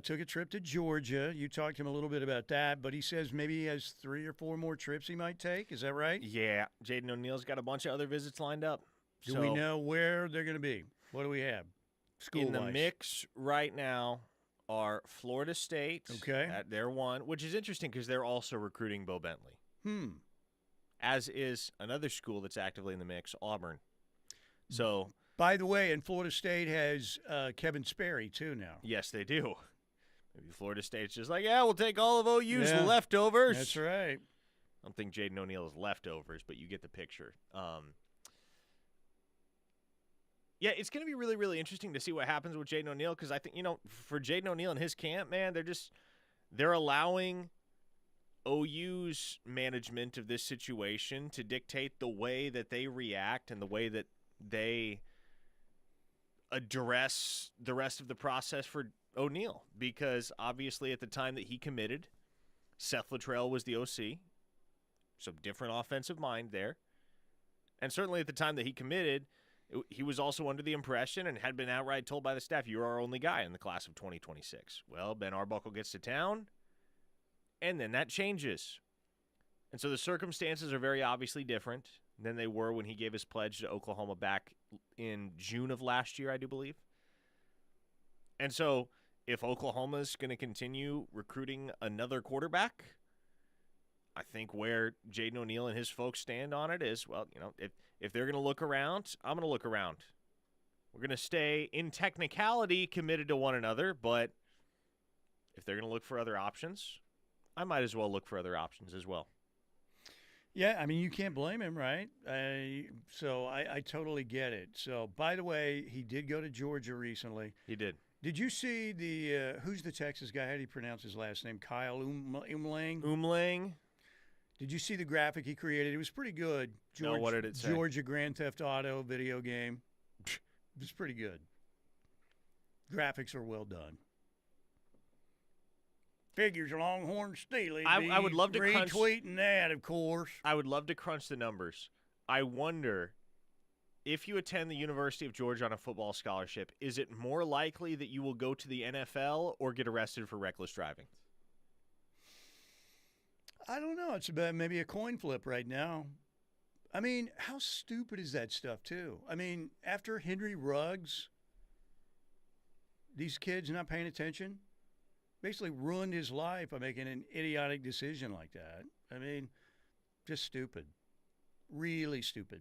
took a trip to Georgia. You talked to him a little bit about that, but he says maybe he has 3 or 4 more trips he might take. Is that right? Yeah. Jaden O'Neal's got a bunch of other visits lined up. Do we know where they're going to be? What do we have? School-wise. In the mix right now are Florida State. Okay. They're one, which is interesting because they're also recruiting Bo Bentley. As is another school that's actively in the mix, Auburn. So, by the way, and Florida State has Kevin Sperry too now. Yes, they do. Maybe Florida State's just like, yeah, we'll take all of OU's leftovers. That's right. I don't think Jaden O'Neal is leftovers, but you get the picture. Yeah, it's going to be really, really interesting to see what happens with Jaden O'Neal because I think, for Jaden O'Neal and his camp, man, they're allowing OU's management of this situation to dictate the way that they react and the way that they address the rest of the process for O'Neal because obviously at the time that he committed, Seth Luttrell was the OC, so different offensive mind there. And certainly at the time that he committed, he was also under the impression and had been outright told by the staff, you're our only guy in the class of 2026. Well, Ben Arbuckle gets to town, and then that changes. And so the circumstances are very obviously different than they were when he gave his pledge to Oklahoma back in June of last year, I do believe. And so if Oklahoma's going to continue recruiting another quarterback, I think where Jaden O'Neal and his folks stand on it is, well, if they're going to look around, I'm going to look around. We're going to stay in technicality committed to one another, but if they're going to look for other options, I might as well look for other options as well. Yeah, I mean, you can't blame him, right? So I totally get it. So, by the way, he did go to Georgia recently. He did. Did you see who's the Texas guy? How do you pronounce his last name? Kyle Umlang? Umlang. Did you see the graphic he created? It was pretty good. No, what did it say? Georgia Grand Theft Auto video game. It was pretty good. Graphics are well done. Figures Longhorn Steely. I would love to retweeting that, of course. I would love to crunch the numbers. I wonder if you attend the University of Georgia on a football scholarship, is it more likely that you will go to the NFL or get arrested for reckless driving? I don't know. It's about maybe a coin flip right now. I mean, how stupid is that stuff, too? I mean, after Henry Ruggs, these kids not paying attention, basically ruined his life by making an idiotic decision like that. I mean, just stupid. Really stupid.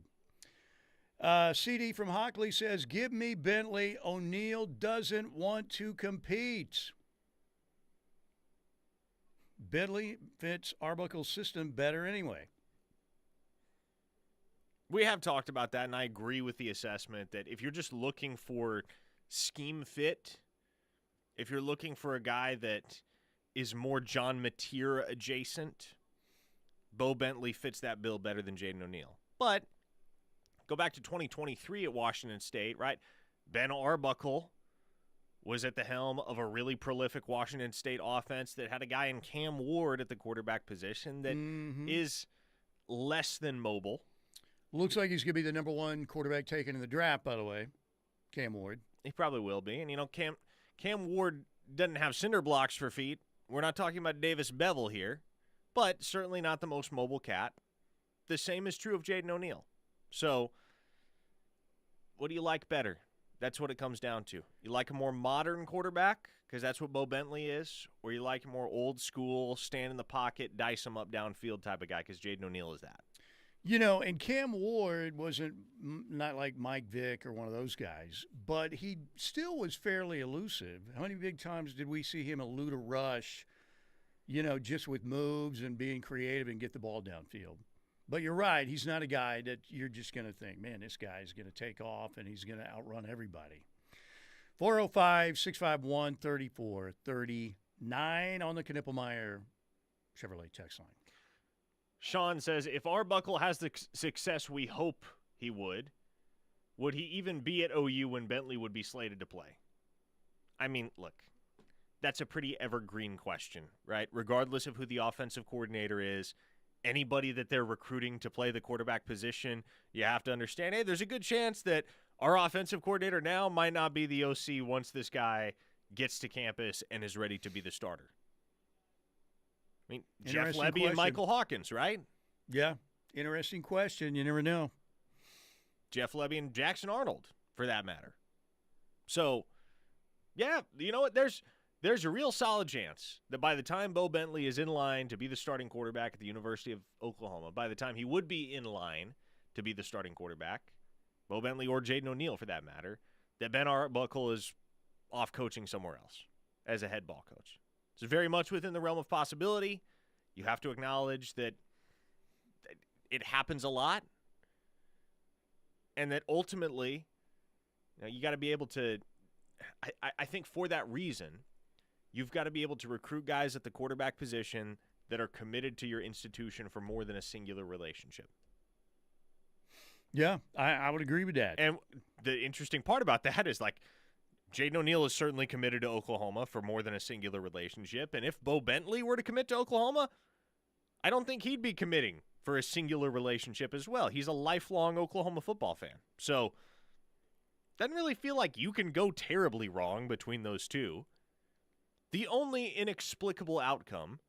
CD from Hockley says, give me Bentley. O'Neal doesn't want to compete. Bentley fits Arbuckle's system better anyway. We have talked about that, and I agree with the assessment that if you're just looking for scheme fit, if you're looking for a guy that is more John Mateer adjacent, Bo Bentley fits that bill better than Jaden O'Neal. But go back to 2023 at Washington State, right? Ben Arbuckle was at the helm of a really prolific Washington State offense that had a guy in Cam Ward at the quarterback position that is less than mobile. Looks like he's going to be the number one quarterback taken in the draft, by the way, Cam Ward. He probably will be. And, you know, Cam Ward doesn't have cinder blocks for feet. We're not talking about Davis Bevel here, but certainly not the most mobile cat. The same is true of Jaden O'Neal. So what do you like better? That's what it comes down to. You like a more modern quarterback, because that's what Bo Bentley is, or you like a more old school, stand in the pocket, dice him up downfield type of guy, because Jaden O'Neal is that. You know, and Cam Ward wasn't not like Mike Vick or one of those guys, but he still was fairly elusive. How many big times did we see him elude a rush, you know, just with moves and being creative and get the ball downfield? But you're right. He's not a guy that you're just going to think, man, this guy's going to take off and he's going to outrun everybody. 405-651-3439 on the Knippelmeyer Chevrolet text line. Sean says, if Arbuckle has the success we hope he would he even be at OU when Bentley would be slated to play? I mean, look, that's a pretty evergreen question, right? Regardless of who the offensive coordinator is, anybody that they're recruiting to play the quarterback position, you have to understand, hey, there's a good chance that our offensive coordinator now might not be the OC once this guy gets to campus and is ready to be the starter. I mean, Jeff Lebby and Michael Hawkins, right? Yeah, interesting question. You never know. Jeff Lebby and Jackson Arnold, for that matter. So, yeah, you know what? There's a real solid chance that by the time Bo Bentley is in line to be the starting quarterback at the University of Oklahoma, by the time he would be in line to be the starting quarterback, Bo Bentley or Jaden O'Neal for that matter, that Ben Arbuckle is off coaching somewhere else as a head ball coach. It's very much within the realm of possibility. You have to acknowledge that it happens a lot, and that ultimately, you know, you got to be able to. I think for that reason, you've got to be able to recruit guys at the quarterback position that are committed to your institution for more than a singular relationship. Yeah, I would agree with that. And the interesting part about that is, like, Jaden O'Neal is certainly committed to Oklahoma for more than a singular relationship. And if Bo Bentley were to commit to Oklahoma, I don't think he'd be committing for a singular relationship as well. He's a lifelong Oklahoma football fan. So, doesn't really feel like you can go terribly wrong between those two. The only inexplicable outcome,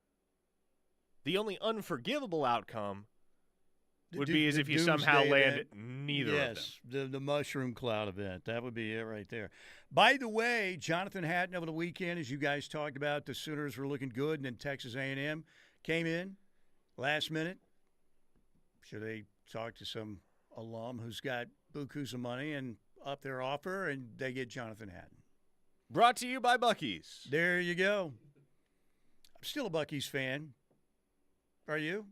the only unforgivable outcome would be as if you somehow land neither of them. Yes, the mushroom cloud event. That would be it right there. By the way, Jonathan Hatton over the weekend, as you guys talked about, the Sooners were looking good, and then Texas A&M came in last minute. Should they talk to some alum who's got bukus of money and up their offer, and they get Jonathan Hatton. Brought to you by Buc-ee's. There you go. I'm still a Buc-ee's fan. Are you?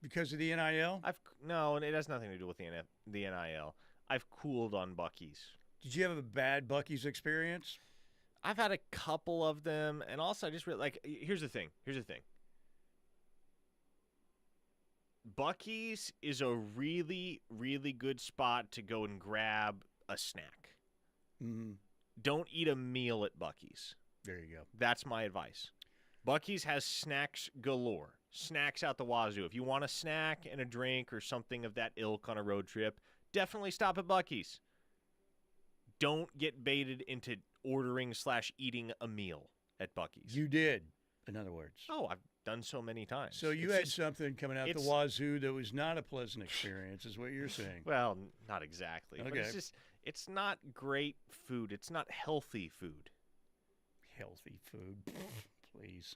Because of the NIL? No, it has nothing to do with the NIL. I've cooled on Buc-ee's. Did you have a bad Buc-ee's experience? I've had a couple of them, and also I just really like. Here's the thing. Buc-ee's is a really, really good spot to go and grab a snack. Mm-hmm. Don't eat a meal at Buc-ee's. There you go. That's my advice. Buc-ee's has snacks galore. Snacks out the wazoo. If you want a snack and a drink or something of that ilk on a road trip, definitely stop at Buc-ee's. Don't get baited into ordering/eating a meal at Buc-ee's. You did. in other words. Oh, I've done so many times. So you had something coming out the wazoo that was not a pleasant experience, is what you're saying. Well, not exactly. Okay. But it's not great food. It's not healthy food. Healthy food. Please.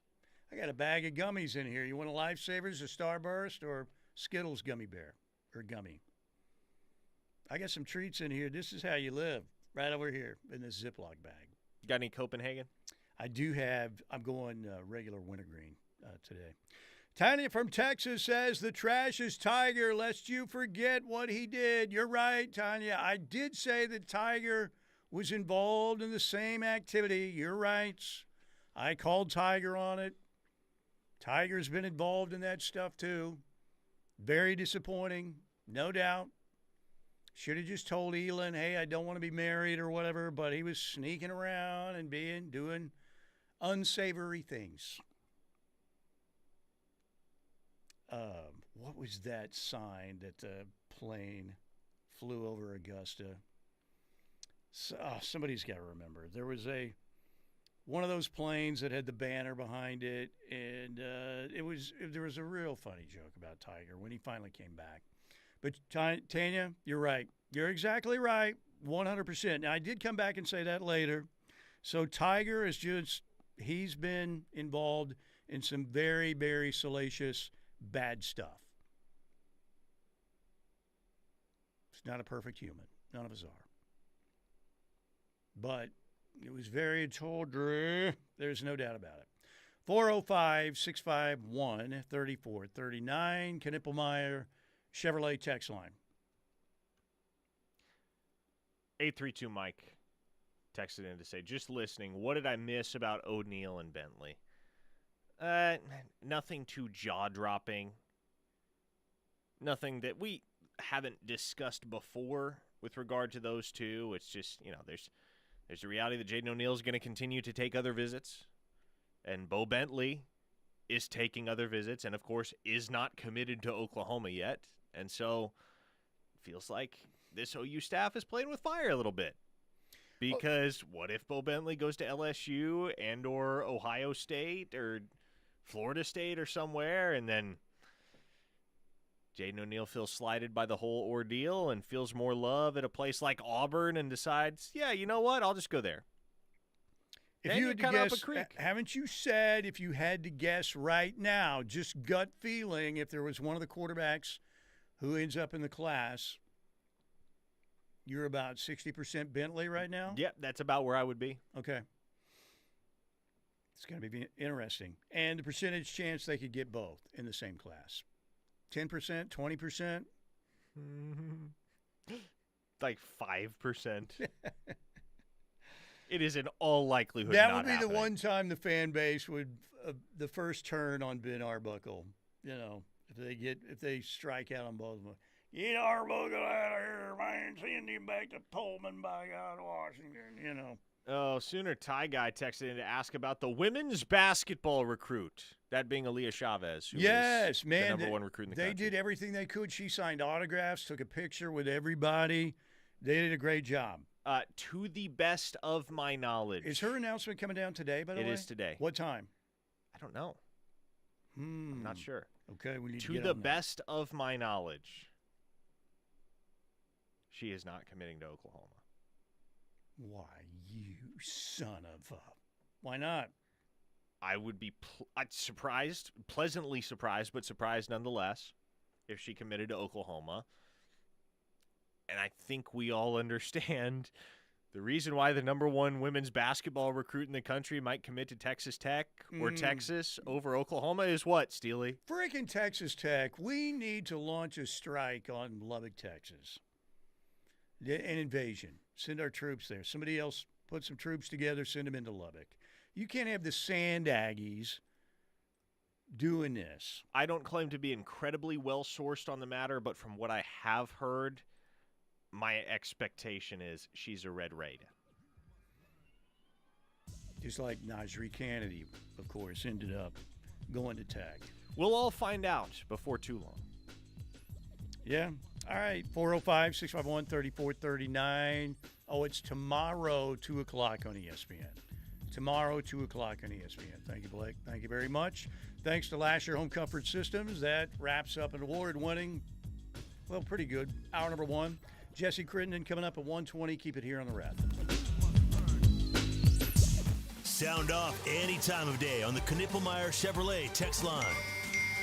I got a bag of gummies in here. You want a Lifesavers, a Starburst, or Skittles gummy bear or gummy? I got some treats in here. This is how you live, right over here in this Ziploc bag. Got any Copenhagen? I do have. I'm going regular wintergreen today. Tanya from Texas says the trash is Tiger, lest you forget what he did. You're right, Tanya. I did say that Tiger was involved in the same activity. You're right. I called Tiger on it. Tiger's been involved in that stuff too. Very disappointing, no doubt. Should have just told Elin, hey, I don't want to be married or whatever, but he was sneaking around and doing unsavory things. What was that sign that the plane flew over Augusta? Somebody's got to remember. There was one of those planes that had the banner behind it, and there was a real funny joke about Tiger when he finally came back. But Tanya, you're right. You're exactly right, 100%. Now, I did come back and say that later. So Tiger he's been involved in some very, very salacious, bad stuff. He's not a perfect human. None of us are. But it was very tawdry. There's no doubt about it. 405-651-3439, Knippelmeyer Chevrolet text line. 832 Mike texted in to say, just listening, what did I miss about O'Neal and Bentley? Nothing too jaw-dropping. Nothing that we haven't discussed before with regard to those two. It's just, there's the reality that Jaden O'Neal is going to continue to take other visits, and Bo Bentley is taking other visits, and of course is not committed to Oklahoma yet. And so it feels like this OU staff is playing with fire a little bit. Because what if Bo Bentley goes to LSU and or Ohio State or Florida State or somewhere, and then Jaden O'Neal feels slighted by the whole ordeal and feels more love at a place like Auburn and decides, yeah, you know what, I'll just go there. If you had to guess, haven't you said if you had to guess right now, just gut feeling, if there was one of the quarterbacks who ends up in the class, you're about 60% Bentley right now? Yep, that's about where I would be. Okay. It's going to be interesting. And the percentage chance they could get both in the same class. 10%, 20%? Like 5%. It is in all likelihood that not would be happening. the one time the fan base would the first turn on Ben Arbuckle. If they strike out on both of them. Get Arbuckle out of here, man. Send him back to Pullman, by God, Washington. Oh, Sooner Tie Guy texted in to ask about the women's basketball recruit, that being Aaliyah Chavez, who is the number one recruit in the country. They did everything they could. She signed autographs, took a picture with everybody. They did a great job. To the best of my knowledge. Is her announcement coming down today, by the way? It is today. What time? I don't know. I'm not sure. Okay, we need to To get the on that. best of my knowledge, she is not committing to Oklahoma. Why, you son of a... Why not? I would be surprised, pleasantly surprised, but surprised nonetheless, if she committed to Oklahoma. And I think we all understand the reason why the number one women's basketball recruit in the country might commit to Texas Tech or Texas over Oklahoma is what, Steely? Freaking Texas Tech. We need to launch a strike on Lubbock, Texas. An invasion. Send our troops there. Somebody else put some troops together, send them into Lubbock. You can't have the Sand Aggies doing this. I don't claim to be incredibly well-sourced on the matter, but from what I have heard, my expectation is she's a Red Raid. Just like Najee Kennedy, of course, ended up going to Tech. We'll all find out before too long. Yeah. All right. 405-651-3439. Oh, it's tomorrow, 2 o'clock on ESPN. tomorrow, 2 o'clock on ESPN. Thank you, Blake. Thank you very much. Thanks to Lasher Home Comfort Systems. That wraps up an award-winning, well, pretty good, hour number 1. Jesse Crittenden coming up at 1:20. Keep it here on the Ref. Sound off any time of day on the Knippelmeyer Chevrolet text line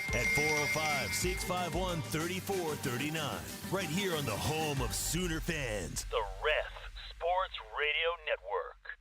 at 405-651-3439. Right here on the home of Sooner fans, the Ref Sports Radio Network.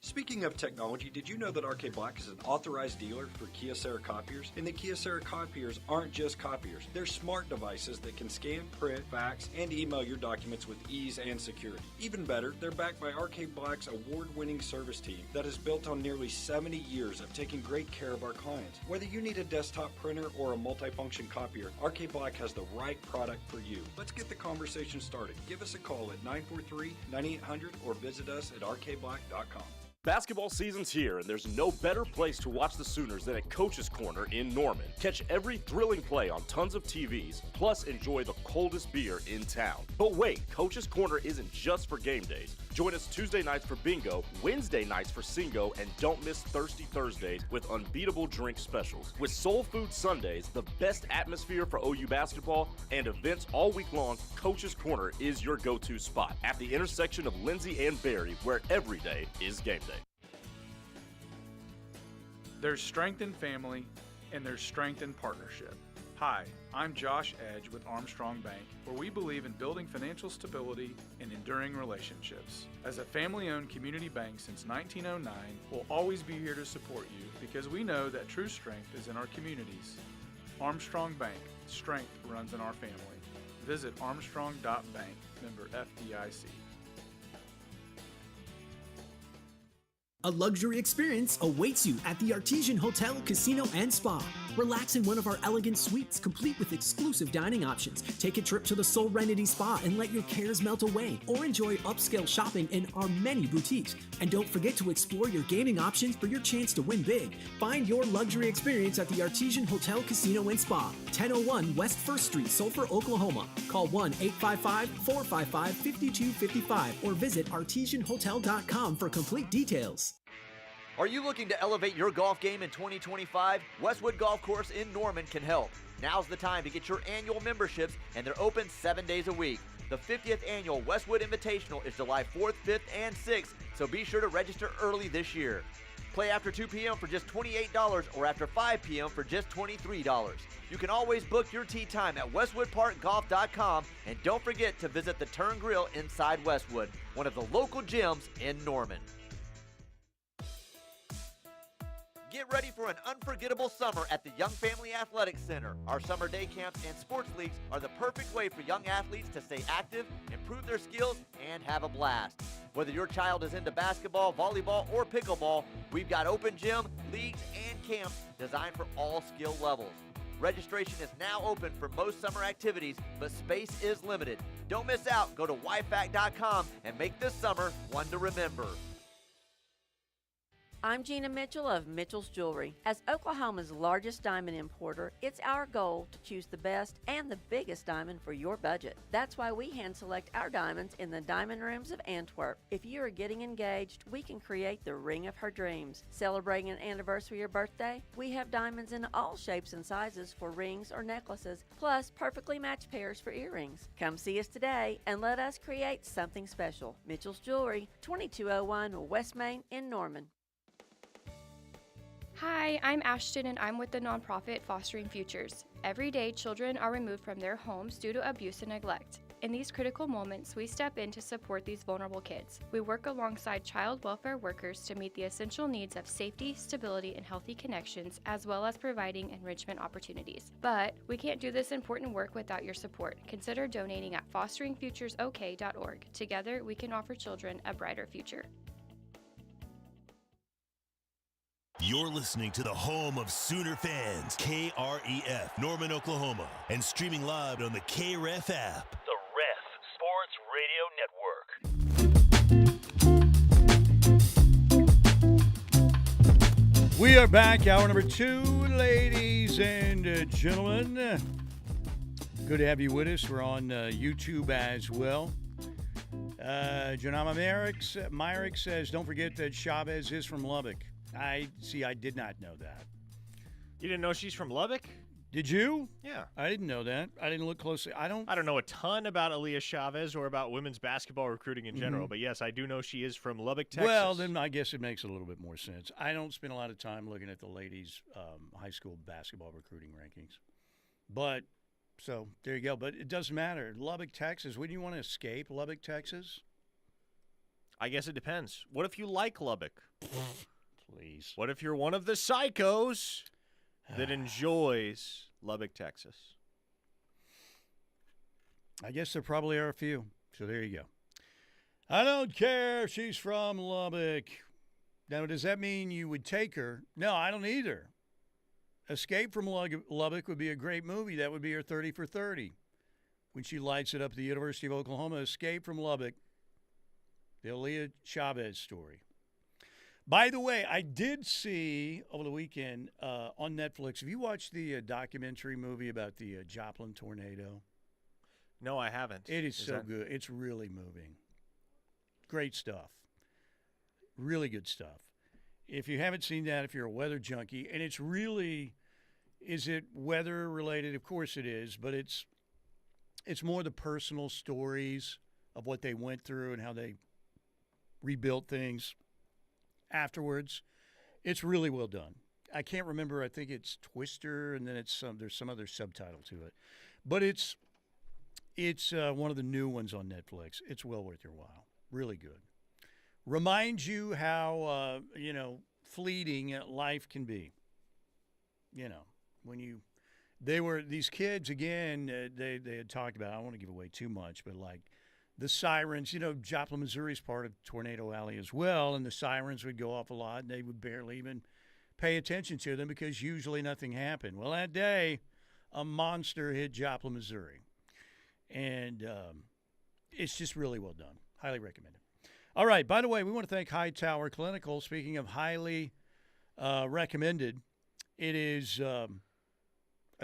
Speaking of technology, did you know that RK Black is an authorized dealer for Kyocera copiers? And the Kyocera copiers aren't just copiers. They're smart devices that can scan, print, fax, and email your documents with ease and security. Even better, they're backed by RK Black's award-winning service team that is built on nearly 70 years of taking great care of our clients. Whether you need a desktop printer or a multifunction copier, RK Black has the right product for you. Let's get the conversation started. Give us a call at 943-9800 or visit us at rkblack.com. Basketball season's here, and there's no better place to watch the Sooners than at Coach's Corner in Norman. Catch every thrilling play on tons of TVs, plus enjoy the coldest beer in town. But wait, Coach's Corner isn't just for game days. Join us Tuesday nights for bingo, Wednesday nights for Singo, and don't miss Thirsty Thursdays with unbeatable drink specials. With Soul Food Sundays, the best atmosphere for OU basketball, and events all week long, Coach's Corner is your go-to spot at the intersection of Lindsay and Berry, where every day is game day. There's strength in family, and there's strength in partnership. Hi, I'm Josh Edge with Armstrong Bank, where we believe in building financial stability and enduring relationships. As a family-owned community bank since 1909, we'll always be here to support you because we know that true strength is in our communities. Armstrong Bank, strength runs in our family. Visit armstrong.bank, member FDIC. A luxury experience awaits you at the Artesian Hotel, Casino, and Spa. Relax in one of our elegant suites, complete with exclusive dining options. Take a trip to the Serenity Spa and let your cares melt away, or enjoy upscale shopping in our many boutiques. And don't forget to explore your gaming options for your chance to win big. Find your luxury experience at the Artesian Hotel, Casino, and Spa, 1001 West 1st Street, Sulphur, Oklahoma. Call 1-855-455-5255 or visit artesianhotel.com for complete details. Are you looking to elevate your golf game in 2025? Westwood Golf Course in Norman can help. Now's the time to get your annual memberships, and they're open 7 days a week. The 50th annual Westwood Invitational is July 4th, 5th, and 6th, so be sure to register early this year. Play after 2 p.m. for just $28 or after 5 p.m. for just $23. You can always book your tee time at westwoodparkgolf.com, and don't forget to visit the Turn Grill inside Westwood, one of the local gyms in Norman. Get ready for an unforgettable summer at the Young Family Athletic Center. Our summer day camps and sports leagues are the perfect way for young athletes to stay active, improve their skills, and have a blast. Whether your child is into basketball, volleyball, or pickleball, we've got open gym, leagues, and camps designed for all skill levels. Registration is now open for most summer activities, but space is limited. Don't miss out. Go to YFAC.com and make this summer one to remember. I'm Gina Mitchell of Mitchell's Jewelry. As Oklahoma's largest diamond importer, it's our goal to choose the best and the biggest diamond for your budget. That's why we hand select our diamonds in the diamond rooms of Antwerp. If you are getting engaged, we can create the ring of her dreams. Celebrating an anniversary or birthday, we have diamonds in all shapes and sizes for rings or necklaces, plus perfectly matched pairs for earrings. Come see us today and let us create something special. Mitchell's Jewelry, 2201 West Main in Norman. Hi, I'm Ashton and I'm with the nonprofit Fostering Futures. Every day, children are removed from their homes due to abuse and neglect. In these critical moments, we step in to support these vulnerable kids. We work alongside child welfare workers to meet the essential needs of safety, stability, and healthy connections, as well as providing enrichment opportunities. But we can't do this important work without your support. Consider donating at fosteringfuturesok.org. Together, we can offer children a brighter future. You're listening to the home of Sooner fans, KREF, Norman, Oklahoma, and streaming live on the KREF app. The Ref Sports Radio Network. We are back, hour number 2, ladies and gentlemen. Good to have you with us. We're on YouTube as well. Janama Myrick says, don't forget that Chavez is from Lubbock. I did not know that. You didn't know she's from Lubbock? Did you? Yeah. I didn't know that. I didn't look closely. I don't know a ton about Aaliyah Chavez or about women's basketball recruiting in general, but yes, I do know she is from Lubbock, Texas. Well, then I guess it makes a little bit more sense. I don't spend a lot of time looking at the ladies' high school basketball recruiting rankings. But, so, there you go. But it doesn't matter. Lubbock, Texas. Wouldn't you want to escape Lubbock, Texas? I guess it depends. What if you like Lubbock? Please. What if you're one of the psychos that enjoys Lubbock, Texas? I guess there probably are a few. So there you go. I don't care if she's from Lubbock. Now, does that mean you would take her? No, I don't either. Escape from Lubbock would be a great movie. That would be her 30 for 30. When she lights it up at the University of Oklahoma, Escape from Lubbock, the Aaliyah Chavez story. By the way, I did see over the weekend on Netflix, have you watched the documentary movie about the Joplin tornado? No, I haven't. It is so good. It's really moving. Great stuff. Really good stuff. If you haven't seen that, if you're a weather junkie, and it's really, is it weather related? Of course it is, but it's more the personal stories of what they went through and how they rebuilt things afterwards. It's really well done. I can't remember. I think it's Twister, and then there's some other subtitle to it. But it's one of the new ones on Netflix. It's well worth your while. Really good. Reminds you how fleeting life can be. When these kids again. They had talked about. I don't want to give away too much, but like the sirens. Joplin, Missouri is part of Tornado Alley as well, and the sirens would go off a lot, and they would barely even pay attention to them because usually nothing happened. Well, that day, a monster hit Joplin, Missouri, and it's just really well done. Highly recommended. All right, by the way, we want to thank Hightower Clinical. Speaking of highly recommended, it is a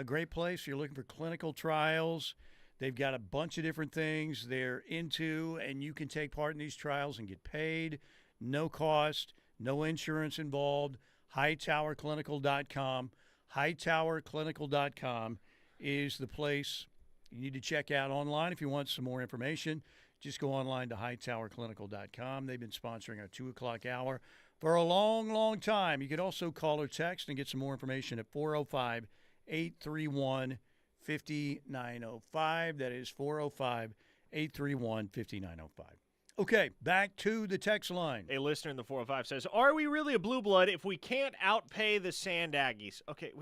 great place if you're looking for clinical trials. They've got a bunch of different things they're into, and you can take part in these trials and get paid. No cost, no insurance involved. HightowerClinical.com. HightowerClinical.com is the place you need to check out online if you want some more information. Just go online to hightowerclinical.com. They've been sponsoring our 2 o'clock hour for a long, long time. You could also call or text and get some more information at 405-831-5905. That is 405-831-5905. Okay, back to the text line. A listener in the 405 says, are we really a blue blood if we can't outpay the Sand Aggies? Okay,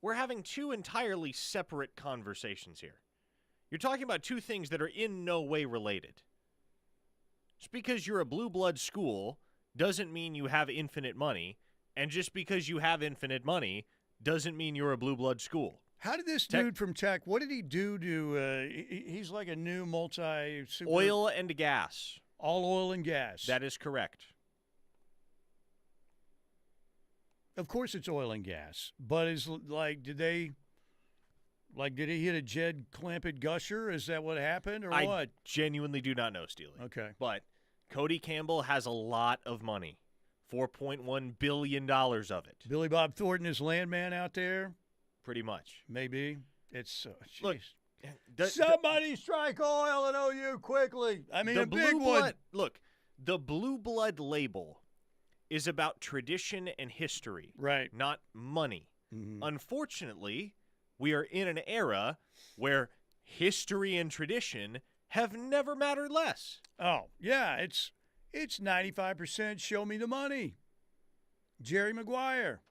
we're having two entirely separate conversations here. You're talking about two things that are in no way related. Just because you're a blue blood school doesn't mean you have infinite money, and just because you have infinite money doesn't mean you're a blue blood school. How did this dude from Tech, what did he do to, he's like a new multi-super. Oil and gas. All oil and gas. That is correct. Of course it's oil and gas, but is did he hit a Jed Clampett gusher? Is that what happened, or what? I genuinely do not know, Steely. Okay. But Cody Campbell has a lot of money. $4.1 billion of it. Billy Bob Thornton is landman out there? Pretty much. Maybe. It's, look. Somebody strike oil and OU quickly. I mean, a big one. Look, the blue blood label is about tradition and history. Right. Not money. Mm-hmm. Unfortunately, we are in an era where history and tradition have never mattered less. Oh, yeah, it's 95% show me the money. Jerry Maguire.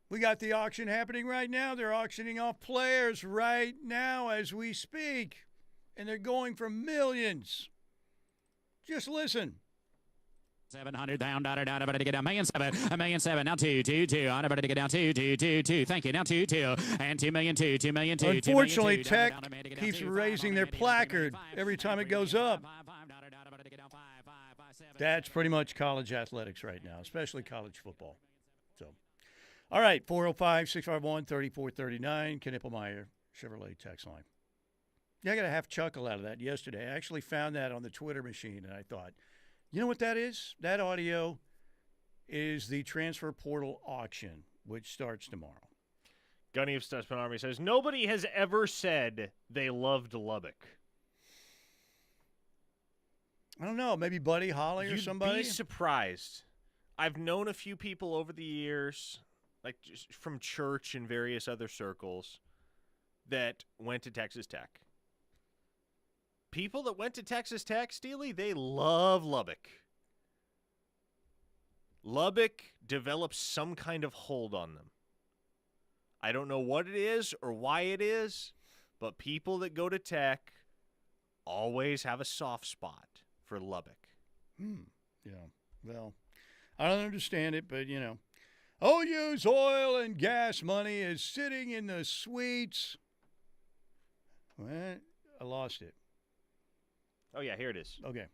We got the auction happening right now. They're auctioning off players right now as we speak, and they're going for millions. Just listen. 700 down, to get down, $1,700,000, $1,700,000, now 2, I'm about to get down 2, thank you, now 2, and 2,000,000, 2,000,000. Unfortunately, Tech keeps raising their placard every time it goes up. That's pretty much college athletics right now, especially college football. So, all right, 405-651-3439, Ken Ippelmeyer, Chevrolet text line. Yeah, I got a half chuckle out of that yesterday. I actually found that on the Twitter machine, and I thought, you know what that is? That audio is the transfer portal auction, which starts tomorrow. Gunny of Stutzman Army says, nobody has ever said they loved Lubbock. I don't know. Maybe Buddy Holly or somebody? You'd be surprised. I've known a few people over the years, like just from church and various other circles, that went to Texas Tech. People that went to Texas Tech, Steely, they love Lubbock. Lubbock develops some kind of hold on them. I don't know what it is or why it is, but people that go to Tech always have a soft spot for Lubbock. Yeah. Well, I don't understand it, but, OU's oil and gas money is sitting in the suites. Well, I lost it. Oh, yeah, here it is. Okay.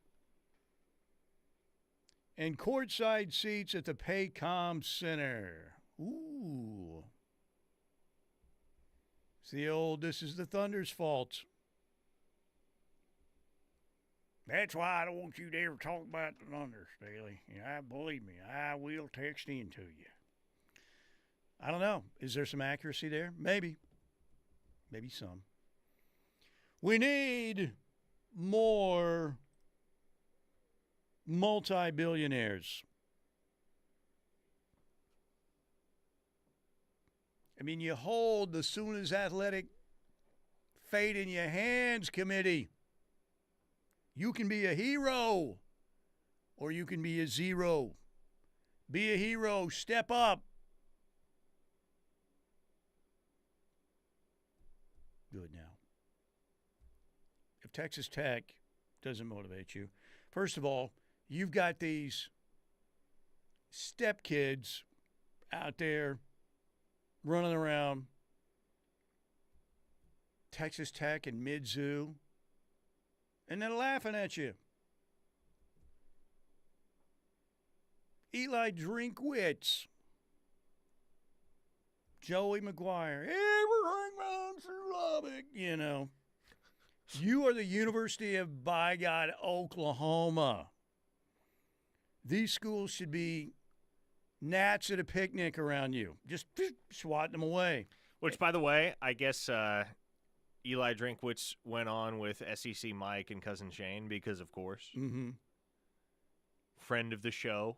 And courtside seats at the Paycom Center. Ooh. It's the old, this is the Thunder's fault. That's why I don't want you to ever talk about the Thunder, Staley. Believe me, I will text in to you. I don't know. Is there some accuracy there? Maybe. Maybe some. We need more multi-billionaires. I mean, you hold the Sooners Athletic Fate in Your Hands committee. You can be a hero or you can be a zero. Be a hero. Step up. Good now. If Texas Tech doesn't motivate you, first of all, you've got these step kids out there running around Texas Tech and Mizzou, and then laughing at you. Eli Drinkwitz, Joey McGuire, everything runs through Lubbock, You are the University of, by God, Oklahoma. These schools should be gnats at a picnic around you. Just swatting them away. Which, by the way, I guess Eli Drinkwitz went on with SEC Mike and Cousin Shane because, of course, friend of the show.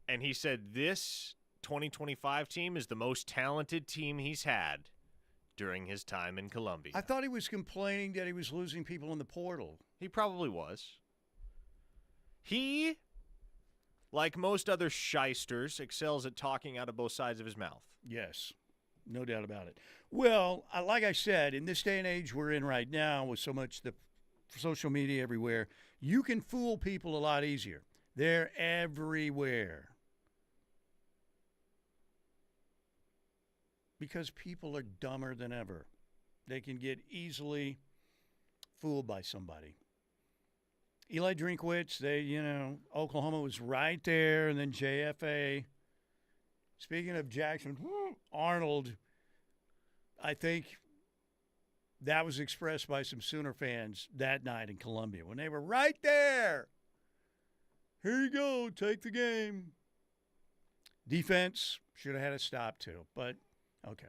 And he said this 2025 team is the most talented team he's had during his time in Columbia. I thought he was complaining that he was losing people in the portal. He probably was. He, like most other shysters, excels at talking out of both sides of his mouth. Yes, no doubt about it. Well, like I said, in this day and age we're in right now with so much the social media everywhere, you can fool people a lot easier. They're everywhere. Because people are dumber than ever. They can get easily fooled by somebody. Eli Drinkwitz, Oklahoma was right there, and then JFA. Speaking of Jackson Arnold, I think that was expressed by some Sooner fans that night in Columbia when they were right there. Here you go, take the game. Defense should have had a stop too, but okay.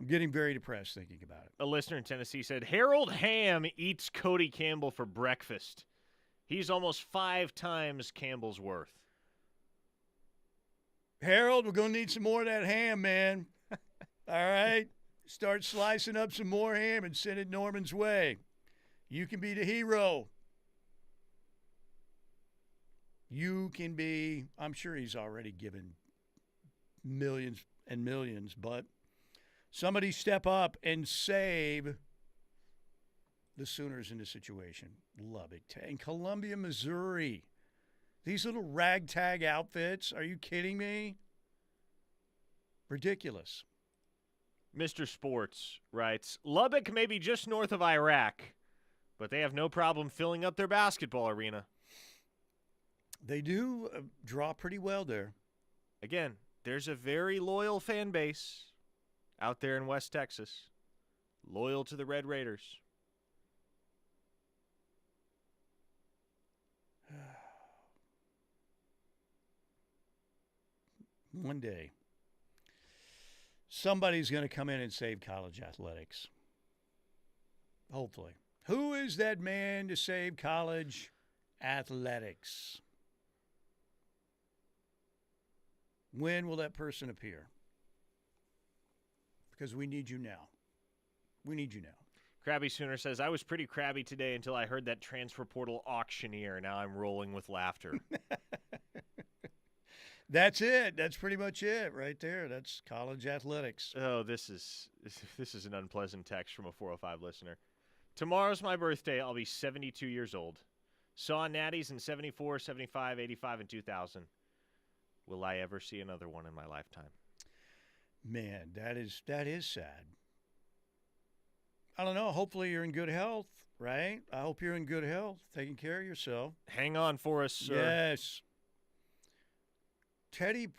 I'm getting very depressed thinking about it. A listener in Tennessee said, Harold Ham eats Cody Campbell for breakfast. He's almost 5 times Campbell's worth. Harold, we're going to need some more of that ham, man. All right? Start slicing up some more ham and send it Norman's way. You can be the hero. You can be, I'm sure he's already given millions and millions, but somebody step up and save the Sooners in this situation. Lubbock and Columbia, Missouri. These little ragtag outfits, are you kidding me? Ridiculous. Mr. Sports writes, Lubbock may be just north of Iraq, but they have no problem filling up their basketball arena. They do draw pretty well there. Again, there's a very loyal fan base out there in West Texas. loyal to the Red Raiders. One day, somebody's going to come in and save college athletics. Hopefully. Who is that man to save college athletics? When will that person appear? Because we need you now. We need you now. Krabby Sooner says, I was pretty crabby today until I heard that transfer portal auctioneer. Now I'm rolling with laughter. That's it. That's pretty much it right there. That's college athletics. Oh, this is an unpleasant text from a 405 listener. Tomorrow's my birthday. I'll be 72 years old. Saw Natties in 74, 75, 85, and 2000. Will I ever see another one in my lifetime? Man, that is sad. I don't know. Hopefully you're in good health, right? I hope you're in good health, taking care of yourself. Hang on for us, sir. Yes.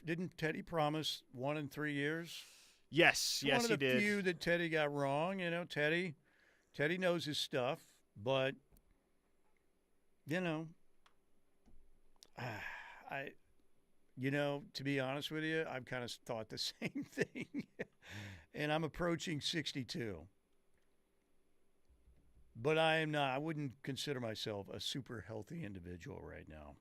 Didn't Teddy promise 1 in 3 years? Yes, One of he the did. few that Teddy got wrong. You know, Teddy knows his stuff, but to be honest with you, I've kind of thought the same thing, and I'm approaching 62. But I am not. I wouldn't consider myself a super healthy individual right now.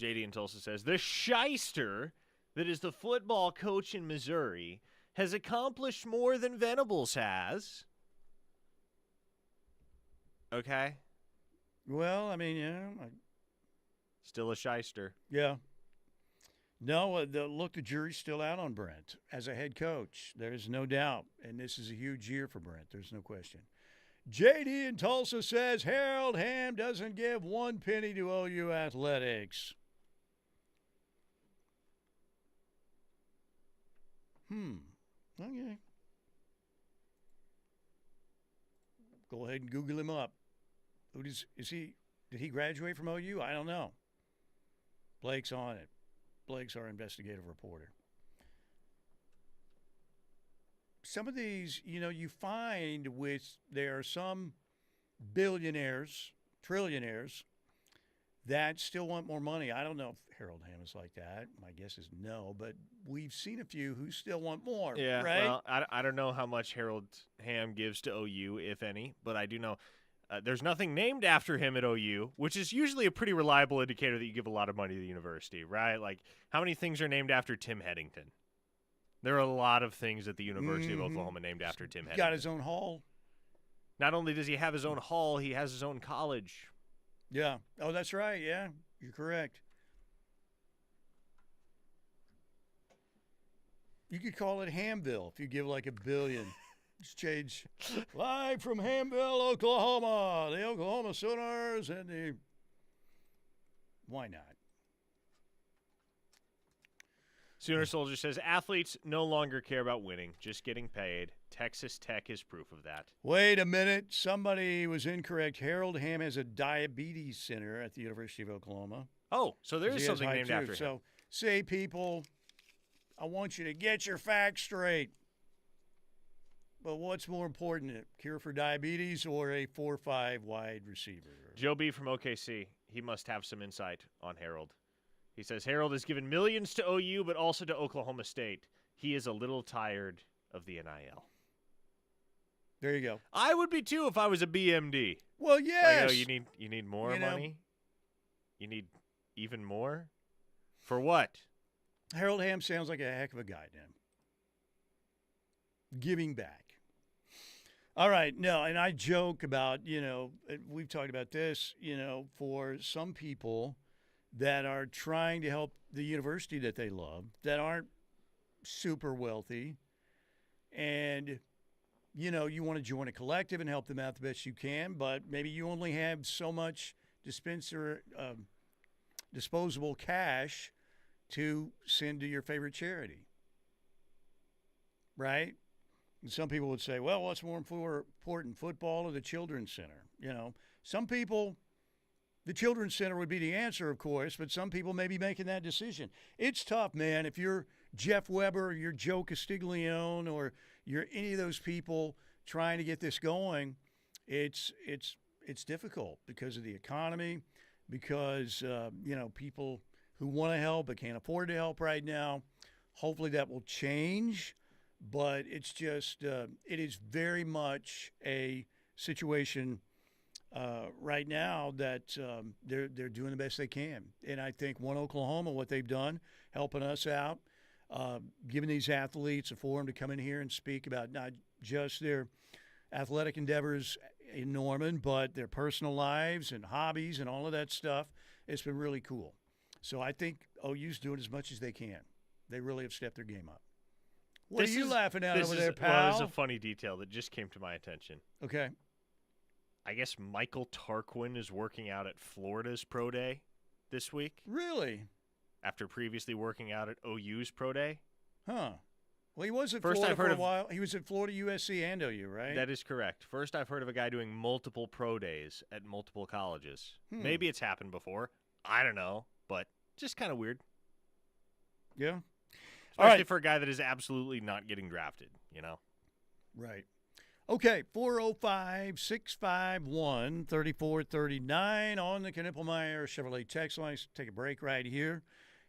JD in Tulsa says, the shyster that is the football coach in Missouri has accomplished more than Venables has. Okay. Well, I mean, still a shyster. Yeah. No, the jury's still out on Brent as a head coach. There's no doubt. And this is a huge year for Brent. There's no question. JD in Tulsa says Harold Ham doesn't give 1 penny to OU athletics. Okay. Go ahead and Google him up. Did he graduate from OU? I don't know. Blake's on it. Blake's our investigative reporter. Some of these, you find there are some billionaires, trillionaires, that still want more money. I don't know if Harold Ham is like that. My guess is no, but we've seen a few who still want more. Yeah, right? well, I don't know how much Harold Ham gives to OU, if any, but I do know there's nothing named after him at OU, which is usually a pretty reliable indicator that you give a lot of money to the university, right? Like, how many things are named after Tim Headington? There are a lot of things at the University of Oklahoma named after Tim Headington. Got his own hall. Not only does he have his own hall, he has his own college. Yeah. Oh, that's right. Yeah, you're correct. You could call it Hamville if you give like $1 billion. Just change. Live from Hamville, Oklahoma, the Oklahoma Sooners and the. Why not? Sooner Soldier says athletes no longer care about winning, just getting paid. Texas Tech is proof of that. Wait a minute. Somebody was incorrect. Harold Ham has a diabetes center at the University of Oklahoma. Oh, so there is something named after him. So, say, people, I want you to get your facts straight. But what's more important, a cure for diabetes or a 4-5 wide receiver? Joe B. from OKC, he must have some insight on Harold. He says, Harold has given millions to OU, but also to Oklahoma State. He is a little tired of the NIL. There you go. I would be too if I was a BMD. Well, yes. Like, you need more money? You need even more? For what? Harold Ham sounds like a heck of a guy, Dan. Giving back. All right. No, and I joke about, we've talked about this, for some people that are trying to help the university that they love, that aren't super wealthy, and, you want to join a collective and help them out the best you can, but maybe you only have so much disposable cash to send to your favorite charity, right? And some people would say, well, what's more important, football or the Children's Center? Some people, the Children's Center would be the answer, of course, but some people may be making that decision. It's tough, man. If you're Jeff Weber or you're Joe Castiglione or, you're any of those people trying to get this going, it's difficult because of the economy, because people who want to help but can't afford to help right now. Hopefully that will change, but it's just it is very much a situation right now that they're doing the best they can. And I think One Oklahoma, what they've done, helping us out, giving these athletes a forum to come in here and speak about not just their athletic endeavors in Norman, but their personal lives and hobbies and all of that stuff. It's been really cool. So I think OU's doing as much as they can. They really have stepped their game up. What are you laughing at over there, pal? Well, there's a funny detail that just came to my attention. Okay. I guess Michael Tarquin is working out at Florida's Pro Day this week. Really? After previously working out at OU's Pro Day. Huh. Well, he was at Florida for a while. He was at Florida, USC, and OU, right? That is correct. First, I've heard of a guy doing multiple pro days at multiple colleges. Maybe it's happened before. I don't know, but just kind of weird. Yeah. Especially for a guy that is absolutely not getting drafted, you know? Right. Okay, 405-651-3439 on the Knippelmeyer Chevrolet text line. Let's take a break right here.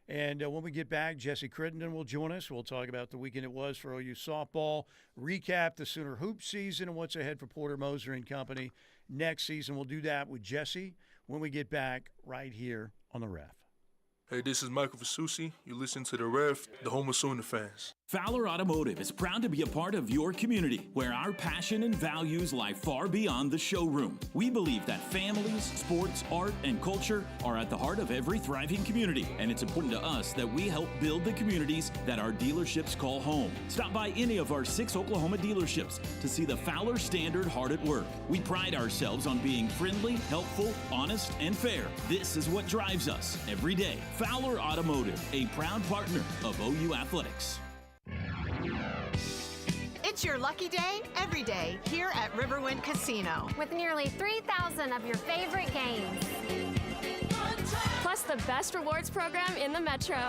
And when we get back, Jesse Crittenden will join us. We'll talk about the weekend it was for OU softball, recap the Sooner hoop season and what's ahead for Porter Moser and company next season. We'll do that with Jesse when we get back right here on the Ref. Hey, this is Michael Vasucci. You listen to The Ref, the home of Sooner fans. Fowler Automotive is proud to be a part of your community, where our passion and values lie far beyond the showroom. We believe that families, sports, art, and culture are at the heart of every thriving community, and it's important to us that we help build the communities that our dealerships call home. Stop by any of our 6 Oklahoma dealerships to see the Fowler standard hard at work. We pride ourselves on being friendly, helpful, honest, and fair. This is what drives us every day. Fowler Automotive, a proud partner of OU Athletics. It's your lucky day every day here at Riverwind Casino. With nearly 3,000 of your favorite games. Plus the best rewards program in the Metro.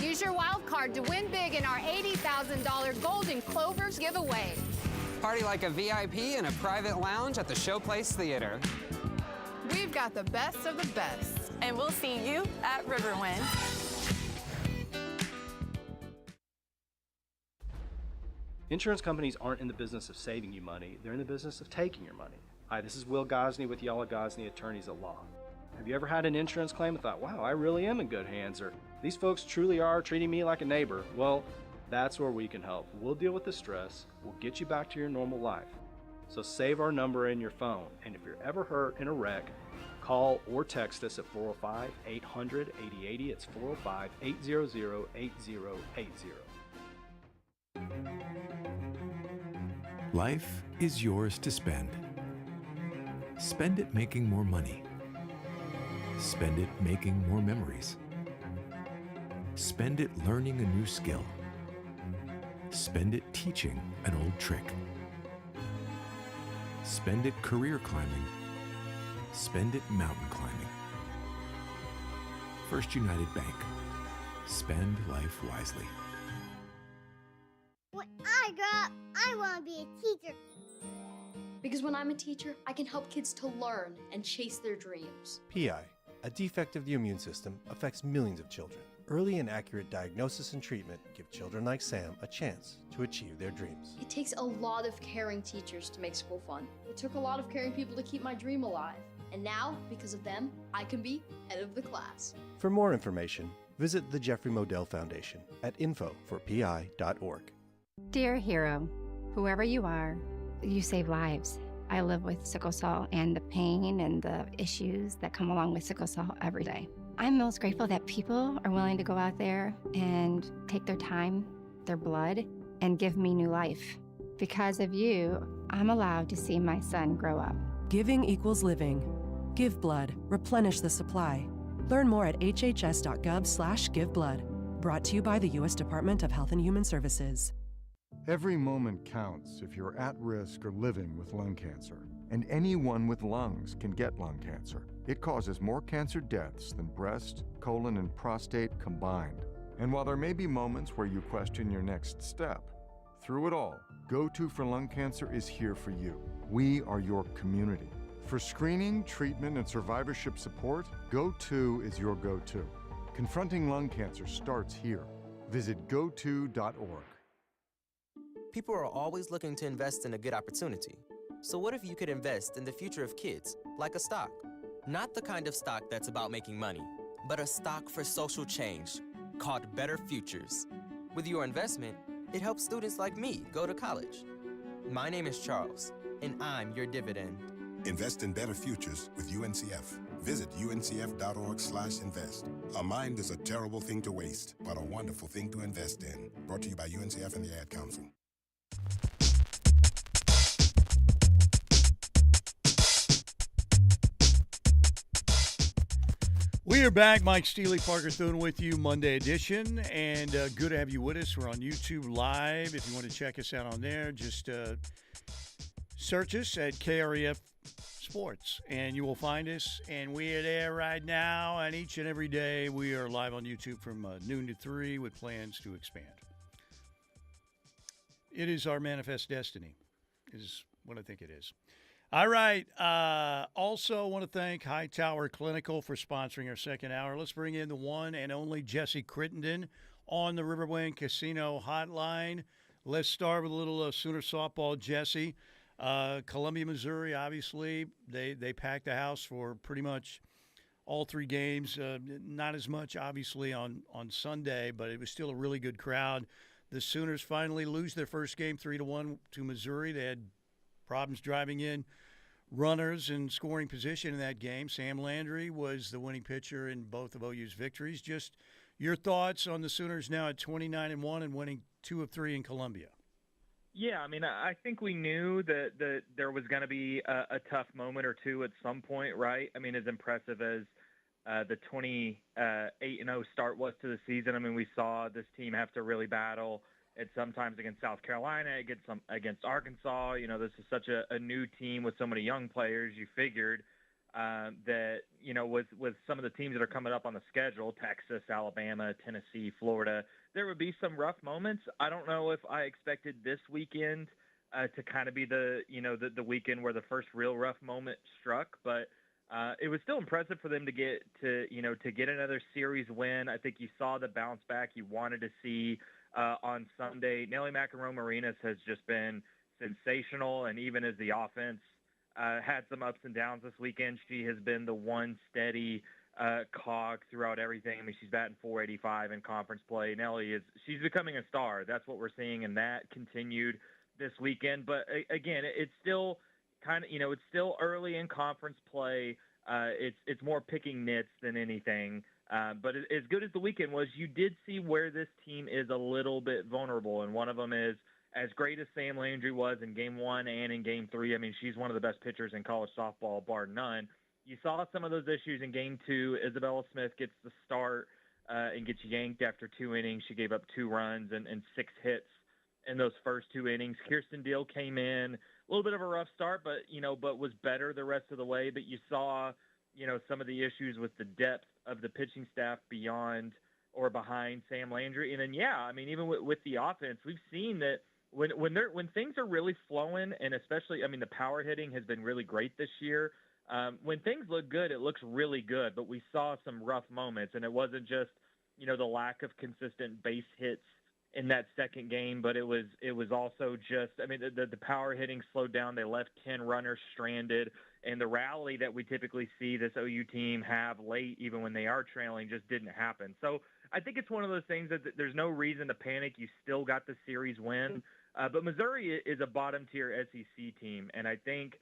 Use your wild card to win big in our $80,000 Golden Clovers giveaway. Party like a VIP in a private lounge at the Showplace Theater. We've got the best of the best. And we'll see you at Riverwind. Insurance companies aren't in the business of saving you money, they're in the business of taking your money. Hi, this is Will Gosney with Yala Gosney Attorneys at Law. Have you ever had an insurance claim and thought, wow, I really am in good hands, or these folks truly are treating me like a neighbor? Well, that's where we can help. We'll deal with the stress, we'll get you back to your normal life. So save our number in your phone, and if you're ever hurt in a wreck, call or text us at 405-800-8080. It's 405-800-8080. Life is yours to spend. Spend it making more money. Spend it making more memories. Spend it learning a new skill. Spend it teaching an old trick. Spend it career climbing. Spend it mountain climbing. First United Bank. Spend life wisely. When I grow up, I want to be a teacher. Because when I'm a teacher, I can help kids to learn and chase their dreams. PI, a defect of the immune system, affects millions of children. Early and accurate diagnosis and treatment give children like Sam a chance to achieve their dreams. It takes a lot of caring teachers to make school fun. It took a lot of caring people to keep my dream alive. And now, because of them, I can be head of the class. For more information, visit the Jeffrey Modell Foundation at info4pi.org. Dear hero, whoever you are, you save lives. I live with sickle cell and the pain and the issues that come along with sickle cell every day. I'm most grateful that people are willing to go out there and take their time, their blood, and give me new life. Because of you, I'm allowed to see my son grow up. Giving equals living. Give blood. Replenish the supply. Learn more at hhs.gov/giveblood. Brought to you by the U.S. Department of Health and Human Services. Every moment counts if you're at risk or living with lung cancer. And anyone with lungs can get lung cancer. It causes more cancer deaths than breast, colon, and prostate combined. And while there may be moments where you question your next step, through it all, Go-To for Lung Cancer is here for you. We are your community. For screening, treatment, and survivorship support, Go-To is your go-to. Confronting lung cancer starts here. Visit goto.org. People are always looking to invest in a good opportunity. So what if you could invest in the future of kids, like a stock? Not the kind of stock that's about making money, but a stock for social change, called Better Futures. With your investment, it helps students like me go to college. My name is Charles, and I'm your dividend. Invest in better futures with UNCF. Visit uncf.org/invest. A mind is a terrible thing to waste, but a wonderful thing to invest in. Brought to you by UNCF and the Ad Council. We are back. Mike Steely, Parker Thune with you, Monday edition, and good to have you with us. We're on YouTube Live. If you want to check us out on there, just search us at KREF Sports, and you will find us. And we are there right now, and each and every day we are live on YouTube from noon to 3 with plans to expand. It is our manifest destiny, is what I think it is. All right. Also want to thank Hightower Clinical for sponsoring our second hour. Let's bring in the one and only Jesse Crittenden on the Riverwind Casino Hotline. Let's start with a little Sooner softball, Jesse. Columbia, Missouri, obviously, they packed the house for pretty much all three games. Not as much, obviously, on Sunday, but it was still a really good crowd. The Sooners finally lose their first game 3-1 to Missouri. They had problems driving in runners and scoring position in that game. Sam Landry was the winning pitcher in both of OU's victories. Just your thoughts on the Sooners now at 29-1 and winning 2 of 3 in Columbia. Yeah, I mean, I think we knew that there was going to be a tough moment or two at some point, right? I mean, as impressive as the 28-0 start was to the season, I mean, we saw this team have to really battle at sometimes against South Carolina, against Arkansas. You know, this is such a new team with so many young players. You figured that, you know, with some of the teams that are coming up on the schedule, Texas, Alabama, Tennessee, Florida, there would be some rough moments. I don't know if I expected this weekend to kind of be the weekend where the first real rough moment struck, but it was still impressive for them to get another series win. I think you saw the bounce back you wanted to see on Sunday. Nelly Macaron-Marinas has just been sensational, and even as the offense had some ups and downs this weekend, she has been the one steady cog throughout everything. I mean, she's batting .485 in conference play. Nelly she's becoming a star. That's what we're seeing, and that continued this weekend. But again, it's still kind of, it's still early in conference play. It's more picking nits than anything. But as good as the weekend was, you did see where this team is a little bit vulnerable, and one of them is, as great as Sam Landry was in Game 1 and in Game 3, I mean, she's one of the best pitchers in college softball, bar none. You saw some of those issues in Game 2. Isabella Smith gets the start and gets yanked after 2 innings. She gave up 2 runs and 6 hits in those first 2 innings. Kirsten Deal came in, a little bit of a rough start, but was better the rest of the way. But you saw, some of the issues with the depth of the pitching staff beyond or behind Sam Landry. And then, yeah, I mean, even with the offense, we've seen that when things are really flowing, and especially, I mean, the power hitting has been really great this year. When things look good, it looks really good. But we saw some rough moments, and it wasn't just, the lack of consistent base hits in that second game, but it was also just, I mean, the power hitting slowed down. They left 10 runners stranded, and the rally that we typically see this OU team have late, even when they are trailing, just didn't happen. So I think it's one of those things that there's no reason to panic. You still got the series win. But Missouri is a bottom-tier SEC team, and I think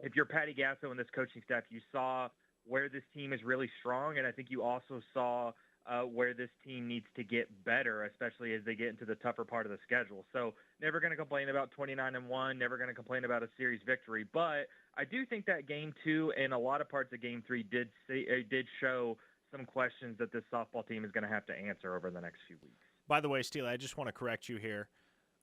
if you're Patty Gasso and this coaching staff, you saw where this team is really strong, and I think you also saw where this team needs to get better, especially as they get into the tougher part of the schedule. So never going to complain about 29-1, never going to complain about a series victory. But I do think that Game 2 and a lot of parts of Game 3 did show some questions that this softball team is going to have to answer over the next few weeks. By the way, Steele, I just want to correct you here.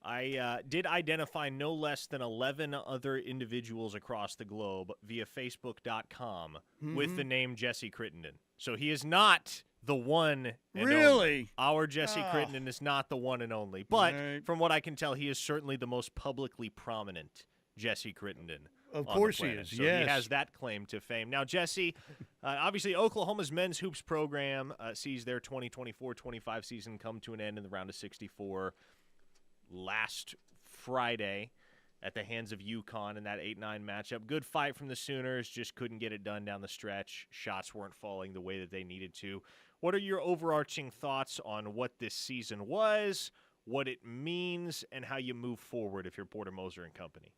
I did identify no less than 11 other individuals across the globe via Facebook.com with the name Jesse Crittenden. So he is not the one and Really? only. Our Jesse Crittenden is not the one and only. But Right. from what I can tell, he is certainly the most publicly prominent Jesse Crittenden. Of on course the he planet. is, So yes. he has that claim to fame. Now, Jesse, obviously Oklahoma's men's hoops program sees their 2024-25 season come to an end in the round of 64 last Friday at the hands of UConn in that 8-9 matchup. Good fight from the Sooners, just couldn't get it done down the stretch. Shots weren't falling the way that they needed to. What are your overarching thoughts on what this season was, what it means, and how you move forward if you're Porter Moser and company?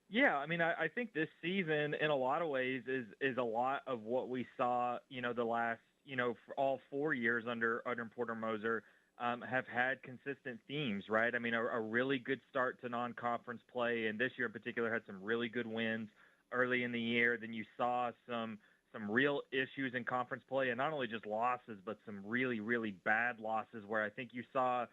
Yeah, I mean, I think this season, in a lot of ways, is a lot of what we saw, the last, for all 4 years under Porter Moser, have had consistent themes, right? I mean, a really good start to non-conference play, and this year in particular had some really good wins early in the year. Then you saw some real issues in conference play, and not only just losses, but some really, really bad losses where I think you saw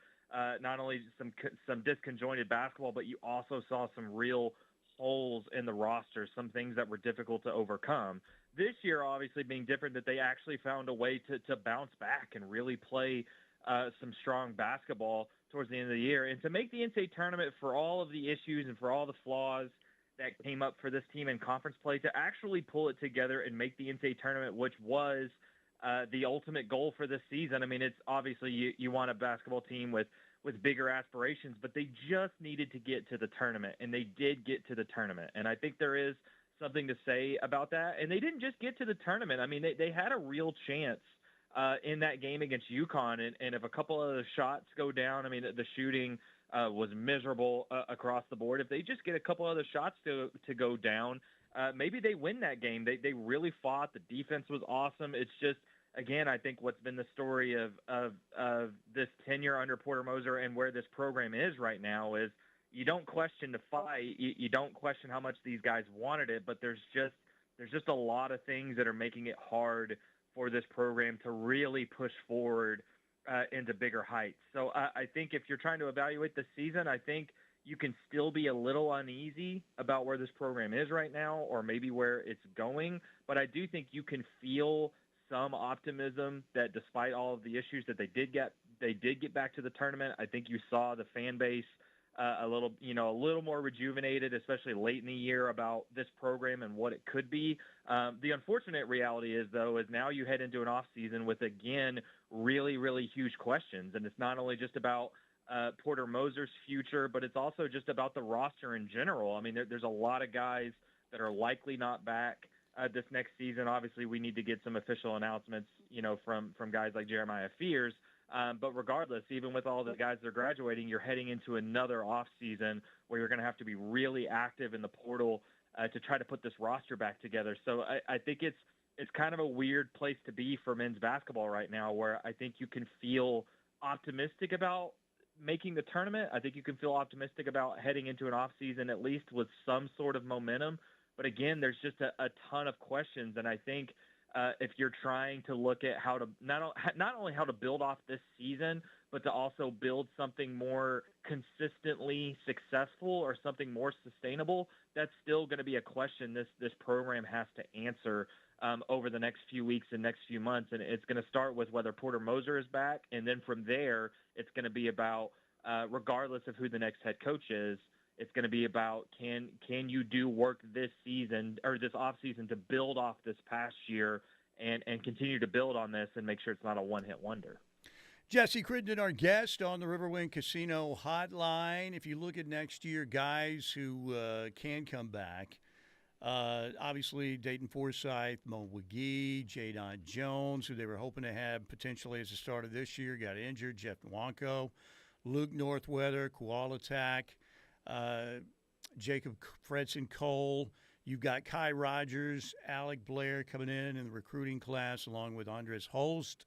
not only some disconjointed basketball, but you also saw some real holes in the roster, some things that were difficult to overcome. This year, obviously, being different, that they actually found a way to bounce back and really play some strong basketball towards the end of the year. And to make the NCAA tournament, for all of the issues and for all the flaws that came up for this team in conference play, to actually pull it together and make the NCAA tournament, which was the ultimate goal for this season. I mean, it's obviously you want a basketball team with bigger aspirations, but they just needed to get to the tournament, and they did get to the tournament. And I think there is something to say about that. And they didn't just get to the tournament. I mean, they had a real chance in that game against UConn, and if a couple of the shots go down, I mean, the shooting was miserable across the board. If they just get a couple other shots to go down, maybe they win that game. They really fought. The defense was awesome. It's just, again, I think what's been the story of this tenure under Porter Moser and where this program is right now is you don't question the fight. You don't question how much these guys wanted it, but there's just a lot of things that are making it hard for this program to really push forward into bigger heights. So I think if you're trying to evaluate the season, I think you can still be a little uneasy about where this program is right now or maybe where it's going. But I do think you can feel some optimism that despite all of the issues that they did get back to the tournament. I think you saw the fan base a little more rejuvenated, especially late in the year, about this program and what it could be. The unfortunate reality is, though, is now you head into an off season with, again, really, really huge questions. And it's not only just about Porter Moser's future, but it's also just about the roster in general. I mean, there's a lot of guys that are likely not back this next season. Obviously, we need to get some official announcements, from guys like Jeremiah Fears. But regardless, even with all the guys that are graduating, you're heading into another off season where you're going to have to be really active in the portal to try to put this roster back together. So I think it's kind of a weird place to be for men's basketball right now, where I think you can feel optimistic about making the tournament. I think you can feel optimistic about heading into an off season, at least with some sort of momentum. But again, there's just a ton of questions. And I think if you're trying to look at how to not only how to build off this season, but to also build something more consistently successful or something more sustainable, that's still going to be a question this program has to answer over the next few weeks and next few months. And it's going to start with whether Porter Moser is back. And then from there, it's going to be about, regardless of who the next head coach is, it's going to be about can you do work this season or this offseason to build off this past year and continue to build on this and make sure it's not a one-hit wonder. Jesse Crittenden, our guest on the Riverwind Casino Hotline. If you look at next year, guys who can come back, obviously Dayton Forsythe, Mo McGee, Jadon Jones, who they were hoping to have potentially as the start of this year, got injured. Jeff Nwanko, Luke Northweather, Kualatak, Jacob Fredson Cole. You've got Kai Rogers, Alec Blair coming in the recruiting class, along with Andres Holst.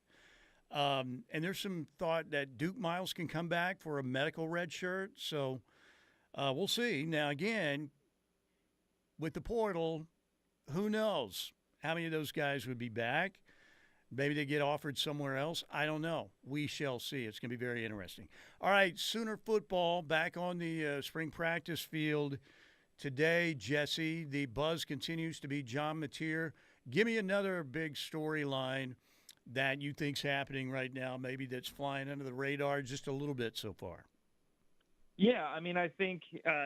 And there's some thought that Duke Miles can come back for a medical red shirt. So we'll see. Now, again, with the portal, who knows how many of those guys would be back? Maybe they get offered somewhere else. I don't know. We shall see. It's going to be very interesting. All right, Sooner football back on the spring practice field today, Jesse. The buzz continues to be John Mateer. Give me another big storyline that you think's happening right now, maybe that's flying under the radar just a little bit so far? Yeah, I mean, I think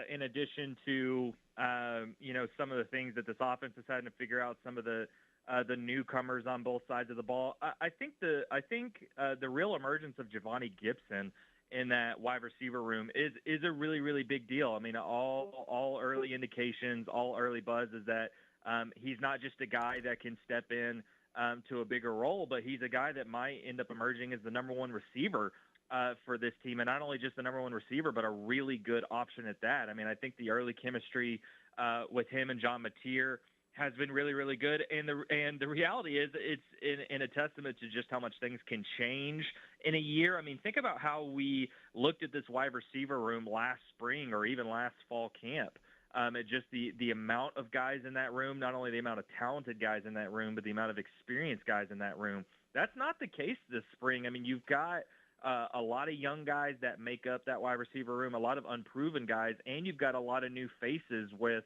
in addition to some of the things that this offense is having to figure out, some of the newcomers on both sides of the ball, I think the real emergence of Giovanni Gibson in that wide receiver room is a really, really big deal. I mean, all early indications, all early buzz is that he's not just a guy that can step in to a bigger role, but he's a guy that might end up emerging as the number one receiver for this team, and not only just the number one receiver, but a really good option at that. I mean, I think the early chemistry with him and John Mateer has been really, really good, and the reality is it's in a testament to just how much things can change in a year. I mean, think about how we looked at this wide receiver room last spring or even last fall camp. At just the amount of guys in that room, not only the amount of talented guys in that room, but the amount of experienced guys in that room. That's not the case this spring. I mean, you've got a lot of young guys that make up that wide receiver room, a lot of unproven guys, and you've got a lot of new faces with,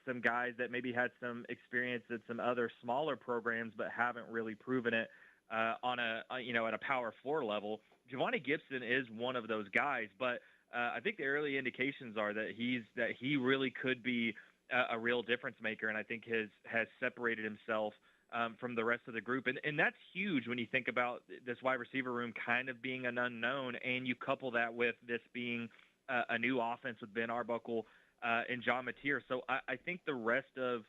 some guys that maybe had some experience at some other smaller programs but haven't really proven it at a Power 4 level. Giovanni Gibson is one of those guys, but I think the early indications are that he really could be a real difference maker, and I think has separated himself from the rest of the group. And that's huge when you think about this wide receiver room kind of being an unknown, and you couple that with this being a new offense with Ben Arbuckle and John Mateer. So I think the rest of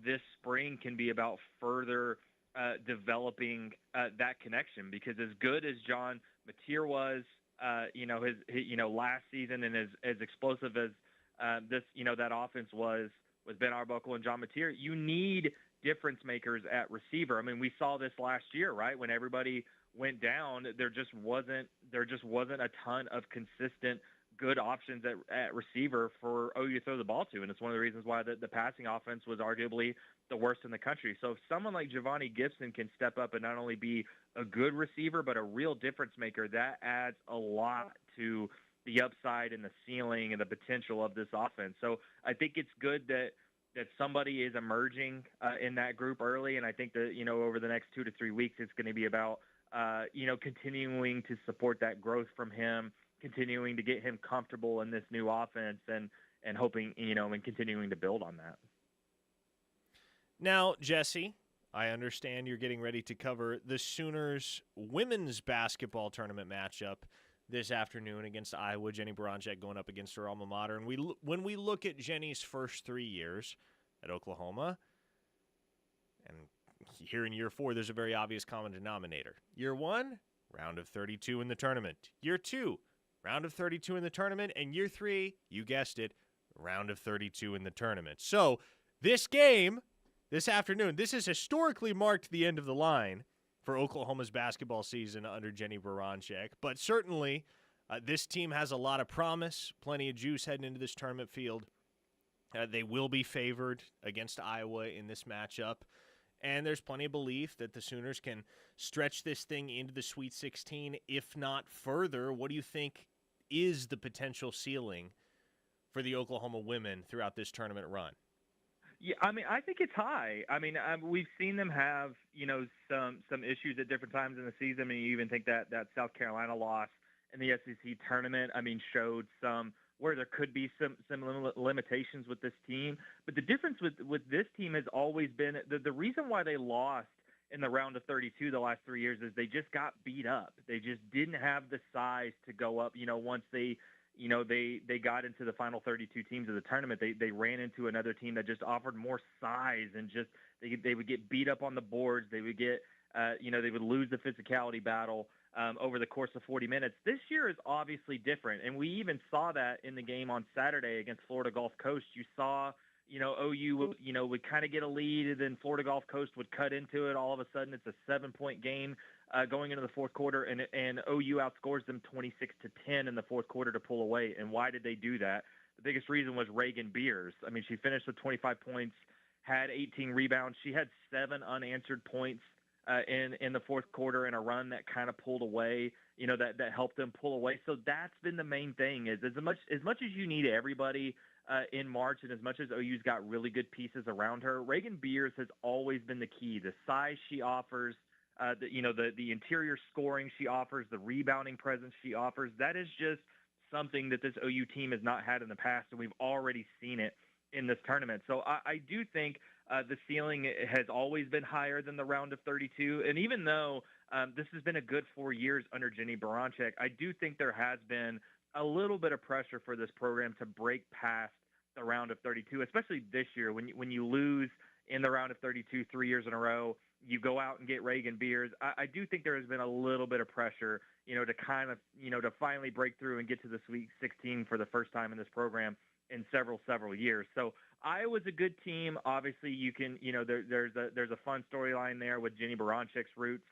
this spring can be about further developing that connection, because as good as John Mateer was, his last season, and as explosive as that offense was with Ben Arbuckle and John Mateer, you need difference makers at receiver. I mean, we saw this last year, right? When everybody went down, there just wasn't a ton of consistent good options at receiver for OU to throw the ball to, and it's one of the reasons why the passing offense was arguably the worst in the country. So if someone like Giovanni Gibson can step up and not only be a good receiver but a real difference maker, that adds a lot to the upside and the ceiling and the potential of this offense. So I think it's good that somebody is emerging in that group early, and I think that over the next 2 to 3 weeks it's going to be about continuing to support that growth from him, continuing to get him comfortable in this new offense, and hoping and continuing to build on that. Now, Jesse, I understand you're getting ready to cover the Sooners women's basketball tournament matchup this afternoon against Iowa. Jenny Baranczyk going up against her alma mater. And when we look at Jenny's first 3 years at Oklahoma, and here in year 4, there's a very obvious common denominator. Year 1, round of 32 in the tournament. Year 2, round of 32 in the tournament. And year 3, you guessed it, round of 32 in the tournament. So this game this afternoon, this has historically marked the end of the line for Oklahoma's basketball season under Jenny Baranczyk. But certainly this team has a lot of promise, plenty of juice heading into this tournament field. They will be favored against Iowa in this matchup. And there's plenty of belief that the Sooners can stretch this thing into the Sweet 16, if not further. What do you think is the potential ceiling for the Oklahoma women throughout this tournament run? Yeah, I mean, I think it's high. I mean, we've seen them have, some issues at different times in the season. I mean, you even think that South Carolina loss in the SEC tournament, showed some where there could be some limitations with this team. But the difference with this team has always been the reason why they lost in the round of 32 the last 3 years is they just got beat up. They just didn't have the size to go up, once they got into the final 32 teams of the tournament. They ran into another team that just offered more size, and just they would get beat up on the boards. They would get they would lose the physicality battle over the course of 40 minutes. This year is obviously different, and we even saw that in the game on Saturday against Florida Gulf Coast. You saw OU would kind of get a lead, and then Florida Gulf Coast would cut into it. All of a sudden it's a 7-point game going into the fourth quarter, and OU outscores them 26-10 in the fourth quarter to pull away. And why did they do that? The biggest reason was Reagan Beers. I mean, she finished with 25 points, had 18 rebounds. She had 7 unanswered points in the fourth quarter in a run that kind of pulled away, that helped them pull away. So that's been the main thing, is as much as you need everybody in March, and as much as OU's got really good pieces around her, Reagan Beers has always been the key. The size she offers, the interior scoring she offers, the rebounding presence she offers. That is just something that this OU team has not had in the past, and we've already seen it in this tournament. So I do think the ceiling has always been higher than the round of 32. And even though this has been a good 4 years under Jenny Baranczyk, I do think there has been a little bit of pressure for this program to break past the round of 32, especially this year when you lose in the round of 32 3 years in a row. You go out and get Reagan Beers. I do think there has been a little bit of pressure, to kind of, to finally break through and get to the Sweet 16 for the first time in this program in several years. So Iowa's a good team. Obviously, you can, there's a fun storyline there with Jenny Baranczyk's roots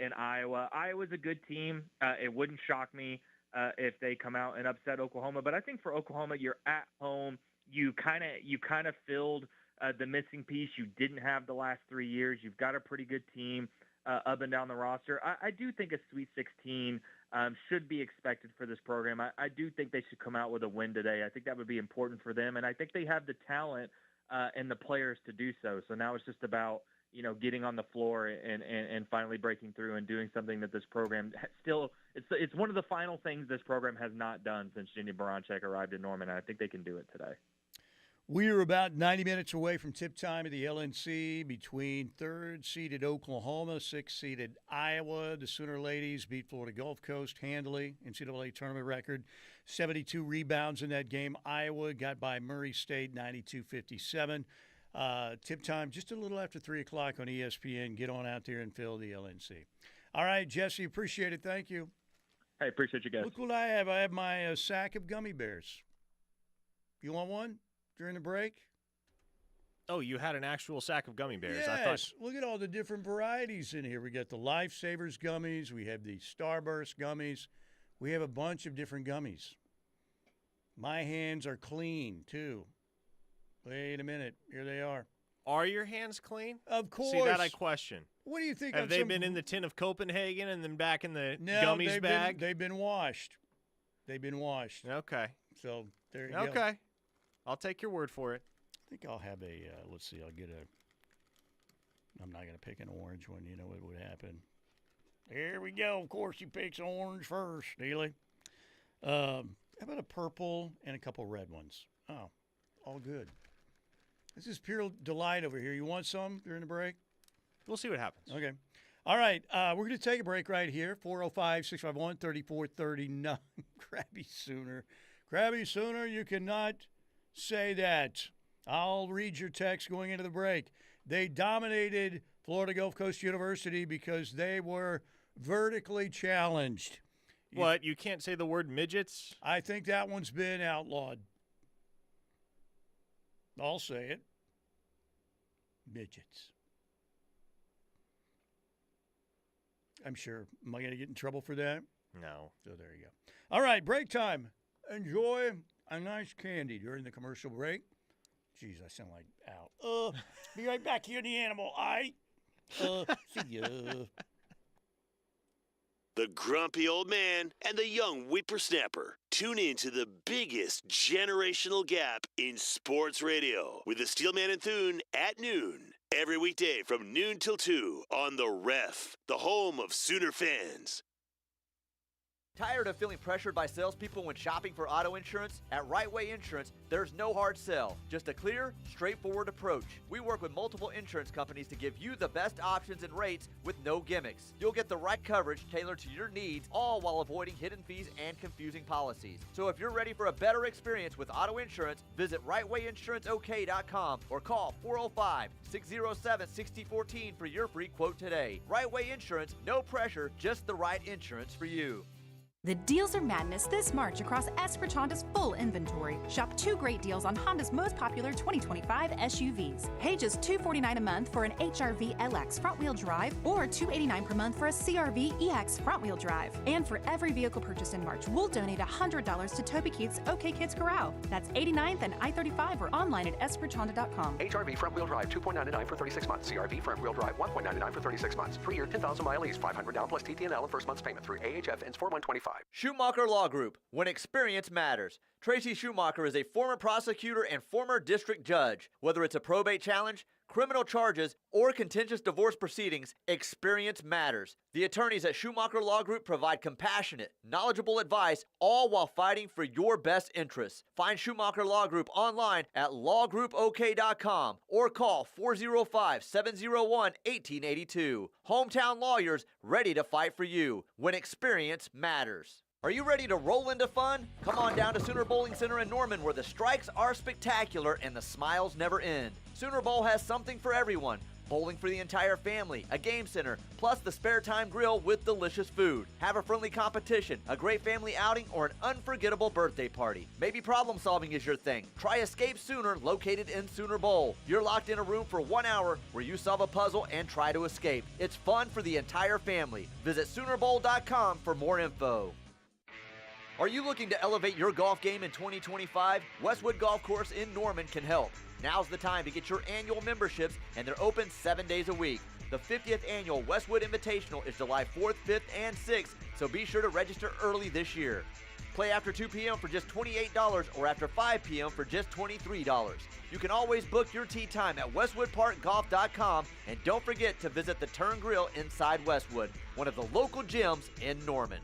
in Iowa. Iowa's a good team. It wouldn't shock me if they come out and upset Oklahoma. But I think for Oklahoma, you're at home. You kind of filled the missing piece you didn't have the last 3 years. You've got a pretty good team up and down the roster. I do think a Sweet 16 should be expected for this program. I do think they should come out with a win today. I think that would be important for them, and I think they have the talent and the players to do so. So now it's just about getting on the floor and finally breaking through and doing something that this program still it's one of the final things this program has not done since Jenny Baranczyk arrived in Norman, and I think they can do it today. We are about 90 minutes away from tip time at the LNC between third-seeded Oklahoma, sixth-seeded Iowa. The Sooner ladies beat Florida Gulf Coast handily, NCAA tournament record. 72 rebounds in that game. Iowa got by Murray State 92-57. Tip time just a little after 3 o'clock on ESPN. Get on out there and fill the LNC. All right, Jesse, appreciate it. Thank you. Hey, appreciate you guys. Look what I have. I have my sack of gummy bears. You want one? During the break? Oh, you had an actual sack of gummy bears. Yes. I thought. Look at all the different varieties in here. We got the Lifesavers gummies. We have the Starburst gummies. We have a bunch of different gummies. My hands are clean, too. Wait a minute. Here they are. Are your hands clean? Of course. See, that I question. What do you think? Have they been in the tin of Copenhagen and then back in the gummies bag? They've been washed. They've been washed. Okay. So there you go. Okay. I'll take your word for it. I think I'll have a, let's see, I'm not going to pick an orange one. You know what would happen. There we go. Of course, he picks orange first, Steely. How about a purple and a couple red ones? Oh, all good. This is pure delight over here. You want some during the break? We'll see what happens. Okay. All right. We're going to take a break right here. 405-651-3439. Krabby Sooner, you cannot say that. I'll read your text going into the break. They dominated Florida Gulf Coast University because they were vertically challenged. What? You can't say the word midgets? I think that one's been outlawed. I'll say it. Midgets. I'm sure. Am I going to get in trouble for that? No. So there you go. All right, break time. Enjoy a nice candy during the commercial break. Jeez, I sound like Al. Be right back here in the animal. See ya. The grumpy old man and the young whippersnapper. Tune in to the biggest generational gap in sports radio with the Steelman and Thune at noon. Every weekday from noon till 2 on The Ref, the home of Sooner fans. Tired of feeling pressured by salespeople when shopping for auto insurance? At Right Way Insurance, there's no hard sell, just a clear, straightforward approach. We work with multiple insurance companies to give you the best options and rates with no gimmicks. You'll get the right coverage tailored to your needs, all while avoiding hidden fees and confusing policies. So if you're ready for a better experience with auto insurance, visit rightwayinsuranceok.com or call 405-607-6014 for your free quote today. Right Way Insurance, no pressure, just the right insurance for you. The deals are madness this March across Esprit Honda's full inventory. Shop 2 great deals on Honda's most popular 2025 SUVs. Pay just $249 a month for an HR-V LX front-wheel drive or $289 per month for a CR-V EX front-wheel drive. And for every vehicle purchased in March, we'll donate $100 to Toby Keith's OK Kids Corral. That's 89th and I-35 or online at EspritHonda.com. HR-V front-wheel drive, $2.99 for 36 months. CR-V front-wheel drive, $1.99 for 36 months. 3-year, 10,000-mile lease, $500 down plus TTNL and first month's payment through AHF ends 4/1/25. Schumacher Law Group, when experience matters. Tracy Schumacher is a former prosecutor and former district judge. Whether it's a probate challenge, criminal charges, or contentious divorce proceedings, experience matters. The attorneys at Schumacher Law Group provide compassionate, knowledgeable advice, all while fighting for your best interests. Find Schumacher Law Group online at lawgroupok.com or call 405-701-1882. Hometown lawyers ready to fight for you when experience matters. Are you ready to roll into fun? Come on down to Sooner Bowling Center in Norman, where the strikes are spectacular and the smiles never end. Sooner Bowl has something for everyone. Bowling for the entire family, a game center, plus the spare time grill with delicious food. Have a friendly competition, a great family outing, or an unforgettable birthday party. Maybe problem solving is your thing. Try Escape Sooner, located in Sooner Bowl. You're locked in a room for 1 hour where you solve a puzzle and try to escape. It's fun for the entire family. Visit SoonerBowl.com for more info. Are you looking to elevate your golf game in 2025? Westwood Golf Course in Norman can help. Now's the time to get your annual memberships, and they're open 7 days a week. The 50th Annual Westwood Invitational is July 4th, 5th, and 6th, so be sure to register early this year. Play after 2 p.m. for just $28 or after 5 p.m. for just $23. You can always book your tee time at westwoodparkgolf.com, and don't forget to visit the Turn Grill inside Westwood, one of the local gyms in Norman.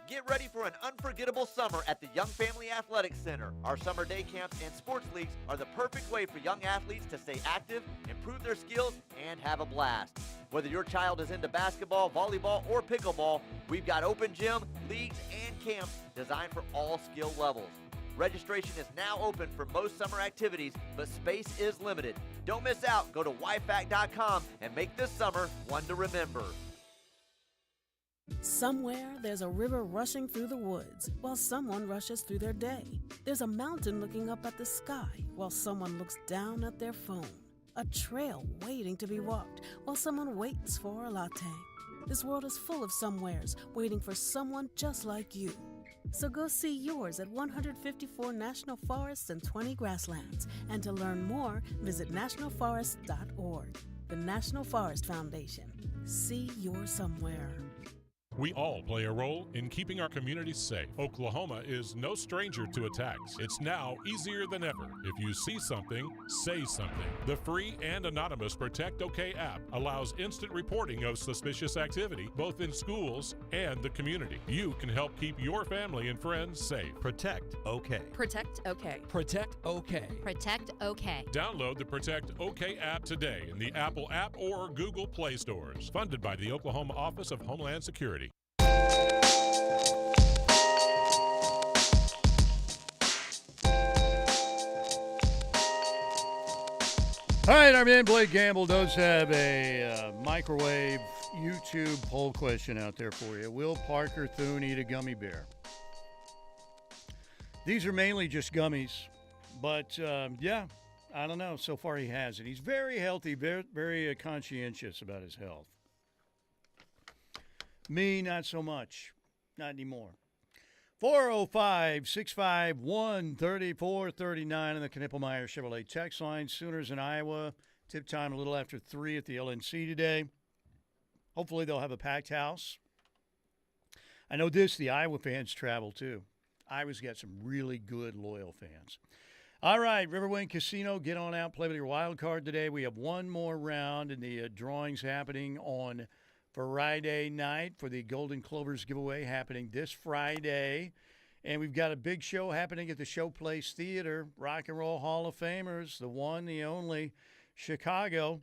Get ready for an unforgettable summer at the Young Family Athletic Center. Our summer day camps and sports leagues are the perfect way for young athletes to stay active, improve their skills, and have a blast. Whether your child is into basketball, volleyball, or pickleball, we've got open gym, leagues, and camps designed for all skill levels. Registration is now open for most summer activities, but space is limited. Don't miss out. Go to YFAC.com and make this summer one to remember. Somewhere there's a river rushing through the woods while someone rushes through their day. There's a mountain looking up at the sky while someone looks down at their phone. A trail waiting to be walked while someone waits for a latte. This world is full of somewheres waiting for someone just like you. So go see yours at 154 national forests and 20 grasslands. And to learn more, visit nationalforest.org. The National Forest Foundation. See your somewhere. We all play a role in keeping our communities safe. Oklahoma is no stranger to attacks. It's now easier than ever. If you see something, say something. The free and anonymous Protect OK app allows instant reporting of suspicious activity, both in schools and the community. You can help keep your family and friends safe. Protect OK. Protect OK. Protect OK. Protect OK. Download the Protect OK app today in the Apple App or Google Play stores. Funded by the Oklahoma Office of Homeland Security. All right, our man Blake Gamble does have a microwave YouTube poll question out there for you. Will Parker Thune eat a gummy bear? These are mainly just gummies, but yeah, I don't know. So far he hasn't. He's very healthy, very conscientious about his health. Me, not so much. Not anymore. 405-651-3439 on the Knippelmeyer Chevrolet text line. Sooners in Iowa. Tip time a little after 3 at the LNC today. Hopefully they'll have a packed house. I know the Iowa fans travel too. Iowa's got some really good, loyal fans. All right, Riverwind Casino, get on out, play with your wild card today. We have one more round, and the drawings happening on Friday night for the Golden Clovers giveaway happening this Friday. And we've got a big show happening at the Showplace Theater. Rock and Roll Hall of Famers, the one, the only, Chicago,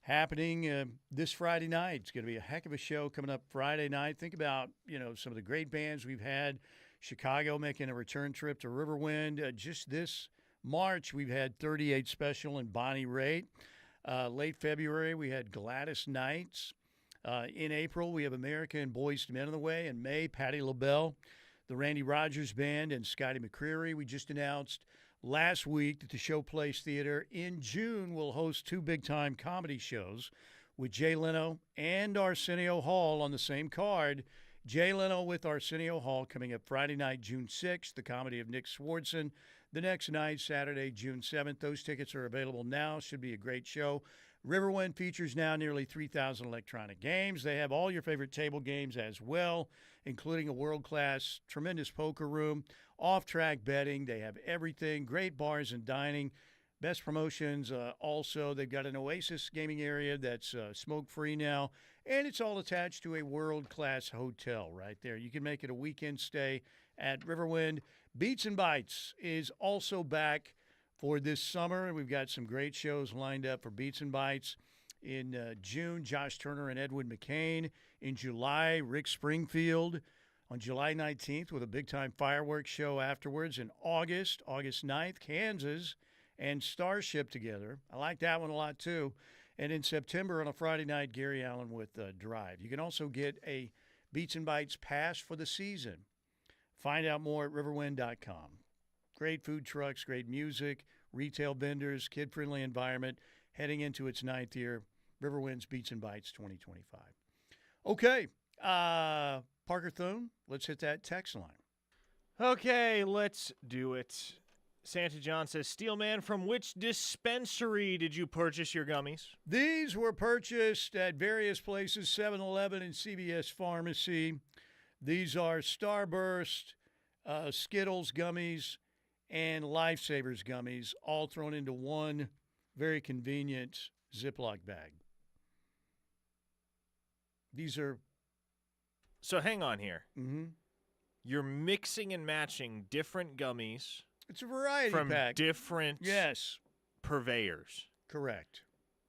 happening this Friday night. It's going to be a heck of a show coming up Friday night. Think about, some of the great bands we've had. Chicago making a return trip to Riverwind. Just this March, we've had 38 Special and Bonnie Raitt. Late February, we had Gladys Knights. In April, we have America and Boys to Men on the way. In May, Patti LaBelle, the Randy Rogers Band, and Scotty McCreery. We just announced last week that the Showplace Theater in June will host 2 big-time comedy shows with Jay Leno and Arsenio Hall on the same card. Jay Leno with Arsenio Hall coming up Friday night, June 6th, the comedy of Nick Swardson. The next night, Saturday, June 7th. Those tickets are available now. Should be a great show. Riverwind features now nearly 3,000 electronic games. They have all your favorite table games as well, including a world-class, tremendous poker room, off-track betting. They have everything, great bars and dining. Best promotions. Also, they've got an Oasis gaming area that's smoke-free now, and it's all attached to a world-class hotel right there. You can make it a weekend stay at Riverwind. Beats and Bites is also back for this summer. We've got some great shows lined up for Beats and Bites. In June, Josh Turner and Edwin McCain. In July, Rick Springfield. On July 19th with a big-time fireworks show afterwards. In August 9th, Kansas and Starship together. I like that one a lot, too. And in September on a Friday night, Gary Allen with Drive. You can also get a Beats and Bites pass for the season. Find out more at riverwind.com. Great food trucks, great music, retail vendors, kid-friendly environment. Heading into its 9th year, Riverwind's Beats and Bites 2025. Okay, Parker Thune, let's hit that text line. Okay, let's do it. Santa John says, Steelman, from which dispensary did you purchase your gummies? These were purchased at various places, 7-Eleven and CVS Pharmacy. These are Starburst, Skittles gummies, and Lifesavers gummies, all thrown into one very convenient Ziploc bag. These are... So hang on here. Mm-hmm. You're mixing and matching different gummies. It's a variety from pack. Different yes. purveyors. Correct.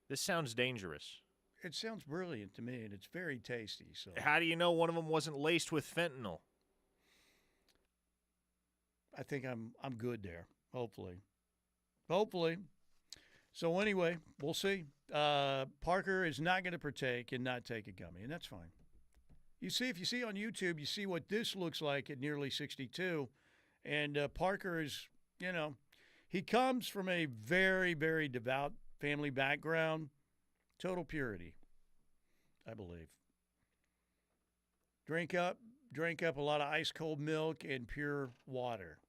This sounds dangerous. It sounds brilliant to me, and it's very tasty. So how do you know one of them wasn't laced with fentanyl? I think I'm good there. Hopefully. So anyway, we'll see. Parker is not going to partake and not take a gummy, and that's fine. You see, if you see on YouTube, you see what this looks like at nearly 62. And Parker is, he comes from a very, very devout family background. Total purity, I believe. Drank up a lot of ice cold milk and pure water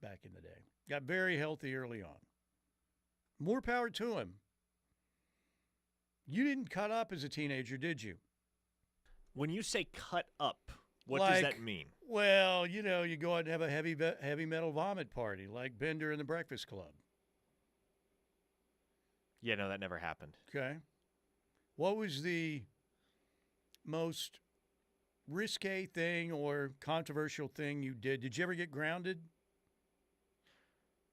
back in the day. Got very healthy early on. More power to him. You didn't cut up as a teenager, did you? When you say cut up, what does that mean? Well, you go out and have a heavy metal vomit party like Bender and the Breakfast Club. Yeah, no, that never happened. Okay. What was the most risque thing or controversial thing you did? Did you ever get grounded?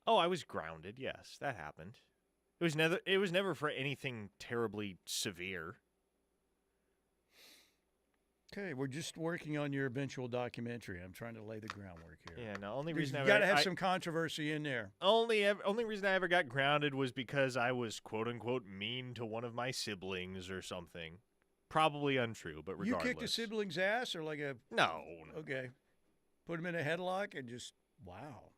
Oh, I was grounded. Yes, that happened. It was never for anything terribly severe. Okay, we're just working on your eventual documentary. I'm trying to lay the groundwork here. Yeah, no, only reason you got to have some controversy in there. Only reason I ever got grounded was because I was quote unquote mean to one of my siblings or something. Probably untrue, but regardless. You kicked a sibling's ass or like a No. Okay. Put him in a headlock and just wow.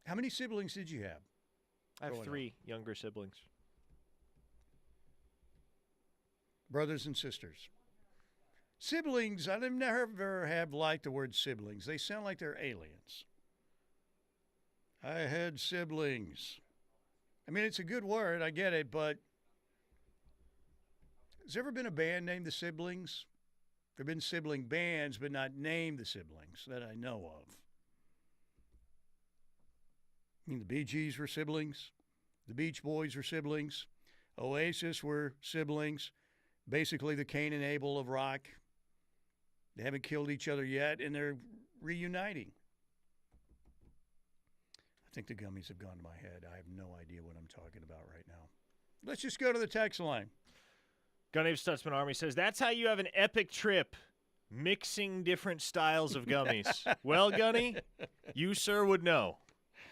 How many siblings did you have? I have 3 younger siblings. Brothers and sisters. Siblings, I've never have liked the word siblings. They sound like they're aliens. I had siblings. I mean, it's a good word, I get it, but has there ever been a band named the Siblings? There have been sibling bands, but not named the Siblings that I know of. I mean, the Bee Gees were siblings. The Beach Boys were siblings. Oasis were siblings. Basically the Cain and Abel of rock. They haven't killed each other yet, and they're reuniting. I think the gummies have gone to my head. I have no idea what I'm talking about right now. Let's just go to the text line. Gunnabe Stutzman Army says, that's how you have an epic trip, mixing different styles of gummies. Well, Gunny, you, sir, would know.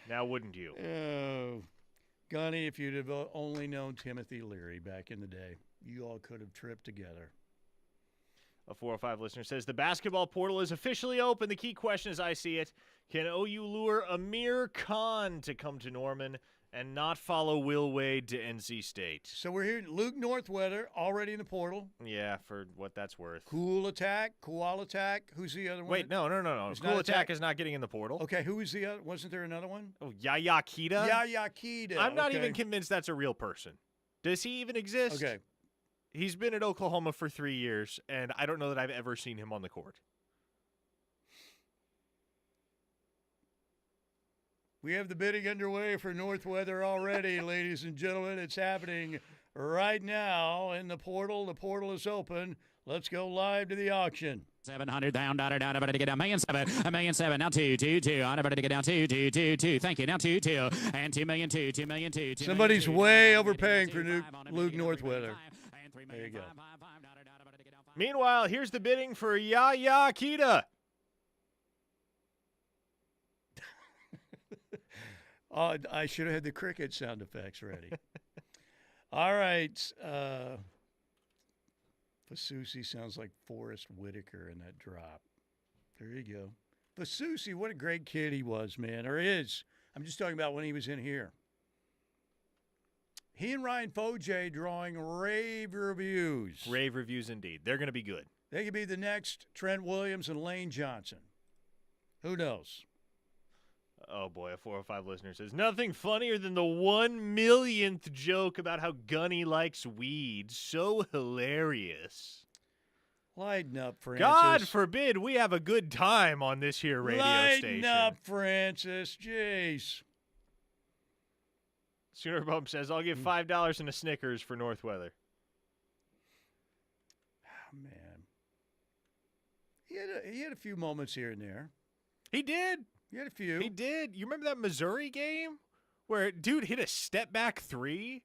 Now, wouldn't you? Oh, Gunny, if you'd have only known Timothy Leary back in the day, you all could have tripped together. A 405 listener says, the basketball portal is officially open. The key question as I see it, can OU lure Amir Khan to come to Norman and not follow Will Wade to NC State? So we're here. Luke Northweather already in the portal. Yeah, for what that's worth. Cool Attack. Who's the other one? Wait, no. Cool Attack is not getting in the portal. Okay, who was the other? Wasn't there another one? Oh, Yaya Kita? Yaya Kita. I'm not even convinced that's a real person. Does he even exist? Okay. He's been at Oklahoma for 3 years, and I don't know that I've ever seen him on the court. We have the bidding underway for North Weather already, ladies and gentlemen. It's happening right now in the portal. The portal is open. Let's go live to the auction. 700 down, daughter, down, about to get down, $1,700,000, now 2, I'm about to get down 2, thank you, now 2, and 2,000,000, 2,000,000, Somebody's way overpaying for Luke Northweather. There you go. Meanwhile, here's the bidding for Yaya Akita. I should have had the cricket sound effects ready. All right. Fasusi sounds like Forrest Whitaker in that drop. There you go. Fasusi, what a great kid he was, man, or is. I'm just talking about when he was in here. He and Ryan Foje drawing rave reviews. Rave reviews indeed. They're going to be good. They could be the next Trent Williams and Lane Johnson. Who knows? Oh, boy, a 405 listener says, nothing funnier than the 1,000,000th joke about how Gunny likes weed. So hilarious. Lighten up, Francis. God forbid we have a good time on this here radio station. Lighten up, Francis. Jeez. Sooner Bump says, I'll give $5 and a Snickers for North Weather. Oh, man. He had a few moments here and there. He did. He had a few. He did. You remember that Missouri game where dude hit a step back three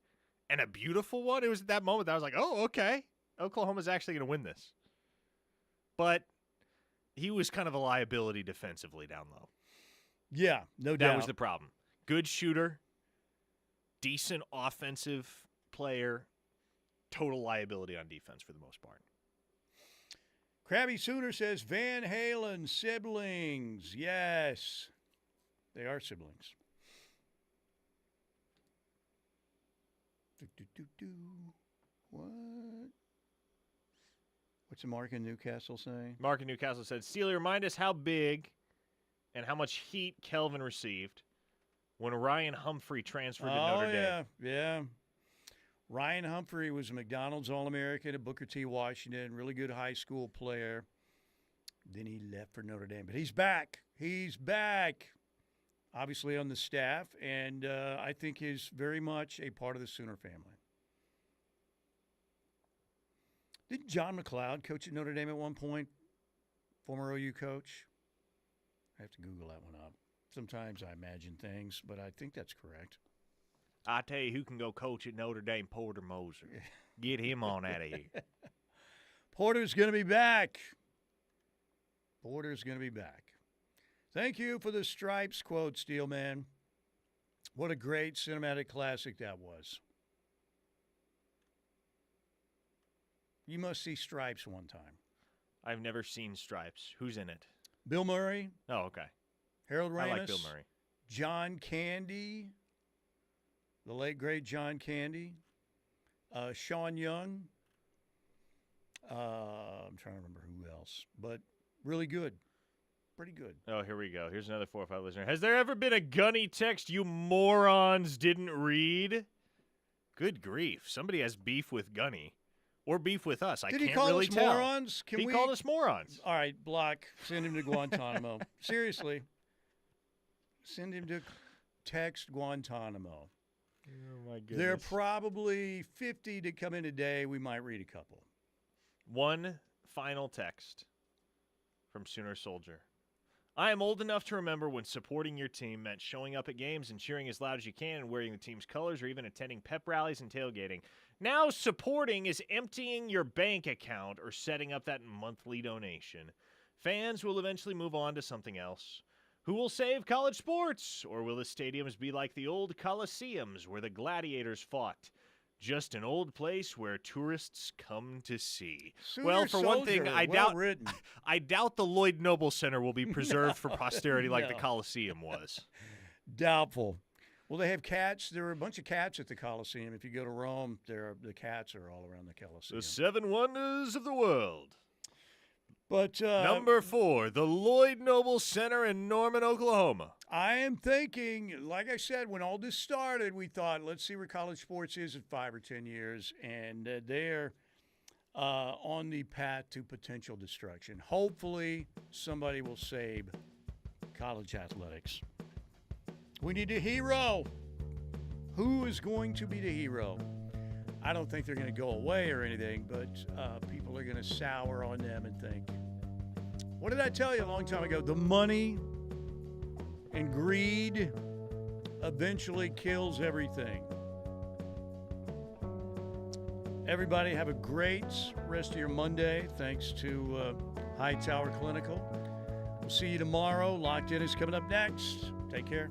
and a beautiful one? It was at that moment that I was like, oh, okay. Oklahoma's actually going to win this. But he was kind of a liability defensively down low. Yeah, no doubt. That was the problem. Good shooter, decent offensive player, total liability on defense for the most part. Krabby Sooner says Van Halen siblings. Yes, they are siblings. What? What's the Mark in Newcastle saying? Mark in Newcastle said, Steely, remind us how big and how much heat Kelvin received when Ryan Humphrey transferred to Notre Dame. Yeah. Ryan Humphrey was a McDonald's All-American at Booker T. Washington, really good high school player. Then he left for Notre Dame. But he's back. He's back, obviously on the staff, and I think is very much a part of the Sooner family. Didn't John McLeod coach at Notre Dame at one point? Former OU coach? I have to Google that one up. Sometimes I imagine things, but I think that's correct. I tell you who can go coach at Notre Dame, Porter Moser. Get him on out of here. Porter's going to be back. Porter's going to be back. Thank you for the Stripes quote, Steelman. What a great cinematic classic that was. You must see Stripes one time. I've never seen Stripes. Who's in it? Bill Murray. Oh, okay. Harold Ramis. I like Bill Murray. John Candy. The late, great John Candy. Sean Young. I'm trying to remember who else. But really good. Pretty good. Oh, here we go. Here's another 4 or 5 listener. Has there ever been a Gunny text you morons didn't read? Good grief. Somebody has beef with Gunny. Or beef with us. I can't really tell. Did he call us morons? He called us morons. All right, Block. Send him to Guantanamo. Seriously. Send him to text Guantanamo. Oh, my goodness. There are probably 50 to come in today. We might read a couple. One final text from Sooner Soldier. I am old enough to remember when supporting your team meant showing up at games and cheering as loud as you can and wearing the team's colors or even attending pep rallies and tailgating. Now supporting is emptying your bank account or setting up that monthly donation. Fans will eventually move on to something else. Who will save college sports? Or will the stadiums be like the old Coliseums where the gladiators fought? Just an old place where tourists come to see. Sooner For one thing, Soldier, I doubt the Lloyd Noble Center will be preserved for posterity like the Coliseum was. Doubtful. Well, they have cats. There are a bunch of cats at the Coliseum. If you go to Rome, the cats are all around the Coliseum. The 7 wonders of the world. But number 4, the Lloyd Noble Center in Norman, Oklahoma. I am thinking, like I said, when all this started, we thought, let's see where college sports is in 5 or 10 years, and they're on the path to potential destruction. Hopefully, somebody will save college athletics. We need a hero. Who is going to be the hero? I don't think they're going to go away or anything, but people are going to sour on them and think, what did I tell you a long time ago? The money and greed eventually kills everything. Everybody have a great rest of your Monday. Thanks to Hightower Clinical. We'll see you tomorrow. Locked In is coming up next. Take care.